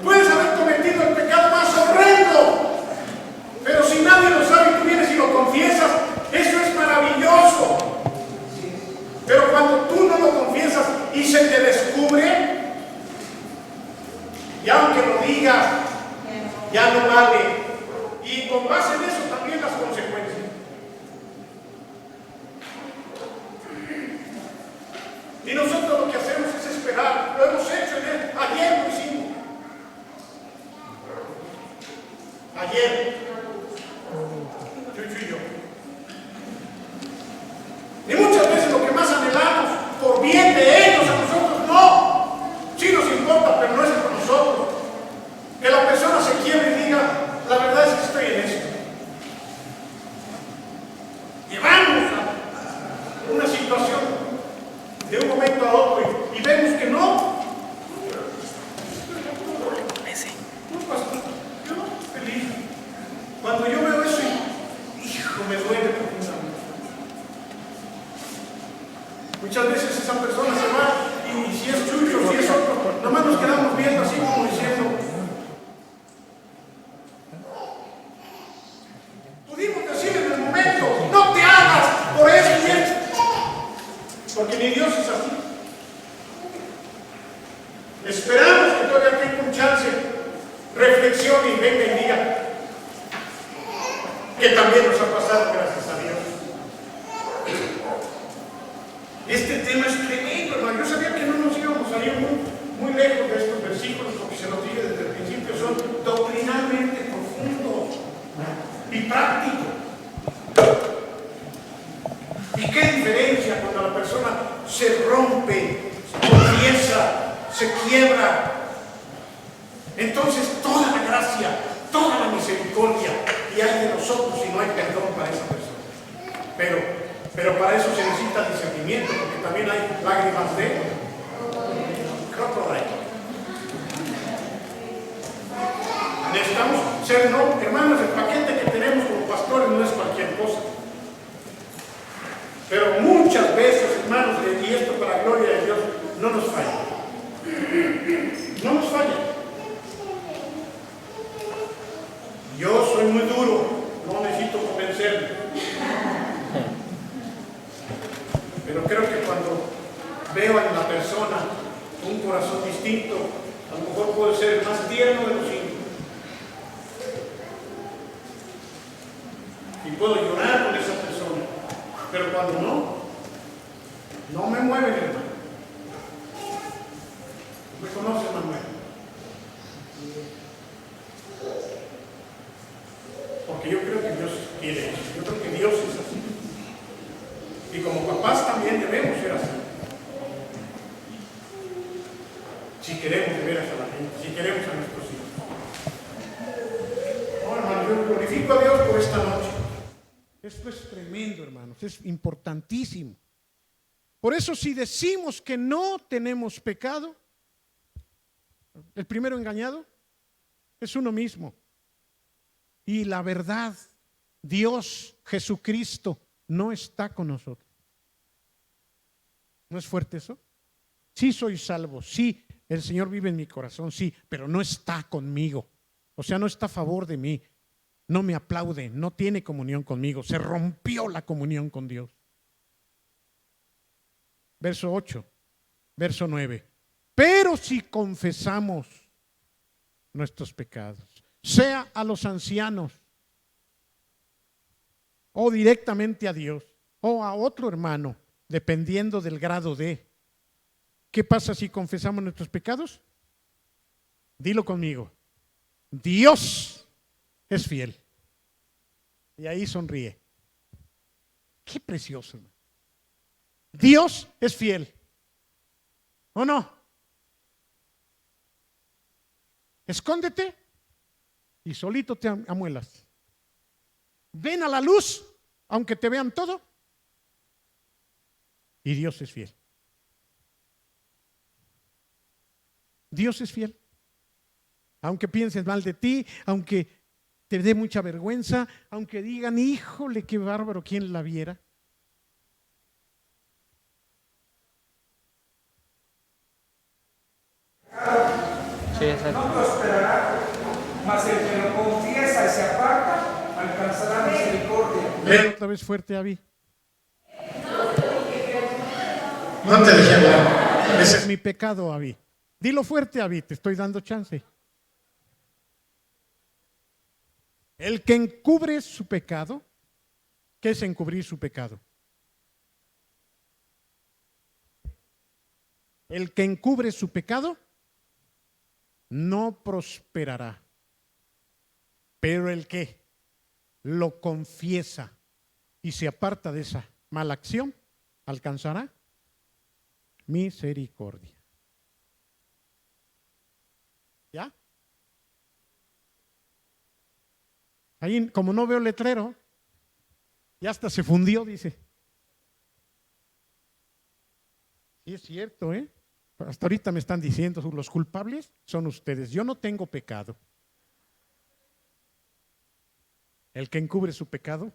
Puedes haber cometido el pecado más horrendo, pero si nadie lo sabe y tú vienes y lo confiesas, eso es maravilloso. Pero cuando tú no lo confiesas y se te descubre, y aunque lo digas, ya no vale. Y con base en eso también las consecuencias. Y nosotros lo que hacemos es esperar. Lo hemos hecho ayer lo hicimos. Ayer. Chucho y yo. Y muchas veces lo que más anhelamos por bien de ellos, a nosotros no. Sí nos importa, pero no es por nosotros. Que la persona se quiebre y diga, la verdad es que estoy en esto. Llevamos a una situación de un momento a otro y vemos que no. No, pastor, yo no estoy feliz. Cuando yo veo eso, hijo, me duele profundamente. Muchas veces esa persona se va y si es Chucho, si es otro, nomás nos quedamos viendo así como diciendo, pudimos decir en el momento, no te hagas por eso y eso. Porque ni Dios es así. Esperamos que todavía tenga un chance, reflexione y venga y diga que también nos ha pasado, gracias a Dios. Este tema es tremendo, hermano. Yo sabía que no nos íbamos a ir muy lejos de estos versículos, porque se los dije desde el principio, son doctrinalmente profundos y prácticos. ¿Y qué diferencia cuando la persona se rompe, se confiesa, se quiebra? Entonces toda la gracia, toda la misericordia y hay de nosotros si no hay perdón para esa persona. Pero para eso se necesita discernimiento, porque también hay lágrimas de crocodile. Necesitamos ser, no, hermanos, el paquete que tenemos como pastores no es cualquier cosa. Pero muchas veces, hermanos, y esto para la gloria de Dios, no nos falla. No nos falla. Yo soy muy duro, no necesito convencerme. Pero creo que cuando veo en la persona un corazón distinto, a lo mejor puedo ser el más tierno de los hijos. Y puedo llorar con esa persona. Pero cuando no me mueven, hermano. ¿Me conoces, Manuel? Porque yo creo que Dios quiere eso. Yo creo que Dios es así. Y como papás también debemos ser así. Si queremos de veras a la gente, si queremos a nuestros hijos. No, hermano, yo glorifico a Dios por esta noche. Esto es tremendo, hermanos, es importantísimo. Por eso si decimos que no tenemos pecado, el primero engañado es uno mismo. Y la verdad, Dios, Jesucristo, no está con nosotros. ¿No es fuerte eso? Sí soy salvo, sí, el Señor vive en mi corazón, sí, pero no está conmigo. O sea, no está a favor de mí. No me aplaude, no tiene comunión conmigo. Se rompió la comunión con Dios. Verso 8, verso 9. Pero si confesamos nuestros pecados, sea a los ancianos, o directamente a Dios, o a otro hermano, dependiendo del grado de. ¿Qué pasa si confesamos nuestros pecados? Dilo conmigo. Dios es fiel. Y ahí sonríe. Qué precioso, hermano. Dios es fiel. ¿O no? Escóndete y solito te amuelas. ven a la luz, aunque te vean todo. Y Dios es fiel. Dios es fiel. Aunque pienses mal de ti, aunque te dé mucha vergüenza, aunque digan, híjole, qué bárbaro, ¿quién la viera? No prosperará, mas el que lo confiesa y se aparta alcanzará misericordia. Ven otra vez fuerte, Abby. No te dejé hablar. Ese es mi pecado, Abby. Dilo fuerte, Abby, te estoy dando chance. El que encubre su pecado, ¿qué es encubrir su pecado? El que encubre su pecado no prosperará, pero el que lo confiesa y se aparta de esa mala acción, alcanzará misericordia. ¿Ya? Ahí, como no veo letrero, ya hasta se fundió, dice. Sí, es cierto, ¿eh? Hasta ahorita me están diciendo, los culpables son ustedes. Yo no tengo pecado. El que encubre su pecado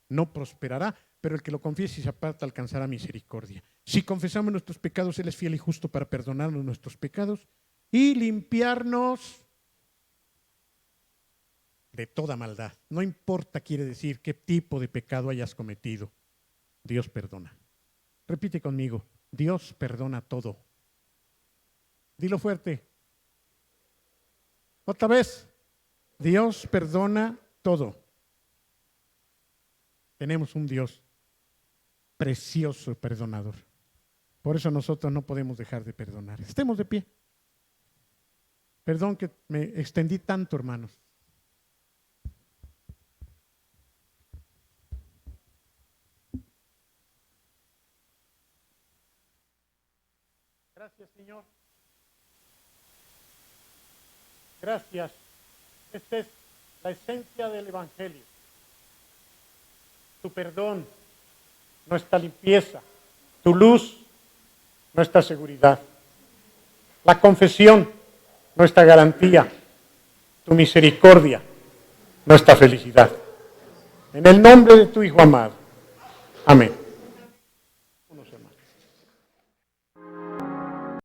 no prosperará, pero el que lo confiese y se aparta alcanzará misericordia. Si confesamos nuestros pecados, Él es fiel y justo para perdonarnos nuestros pecados y limpiarnos de toda maldad. No importa, quiere decir, qué tipo de pecado hayas cometido. Dios perdona. Repite conmigo, Dios perdona todo. Dilo fuerte. Otra vez, Dios perdona todo. Tenemos un Dios precioso, perdonador. Por eso nosotros no podemos dejar de perdonar. Estemos de pie. Perdón que me extendí tanto, hermanos. Gracias, Señor. Gracias. Esta es la esencia del Evangelio. Tu perdón, nuestra limpieza, tu luz, nuestra seguridad. La confesión, nuestra garantía, tu misericordia, nuestra felicidad. En el nombre de tu Hijo amado. Amén.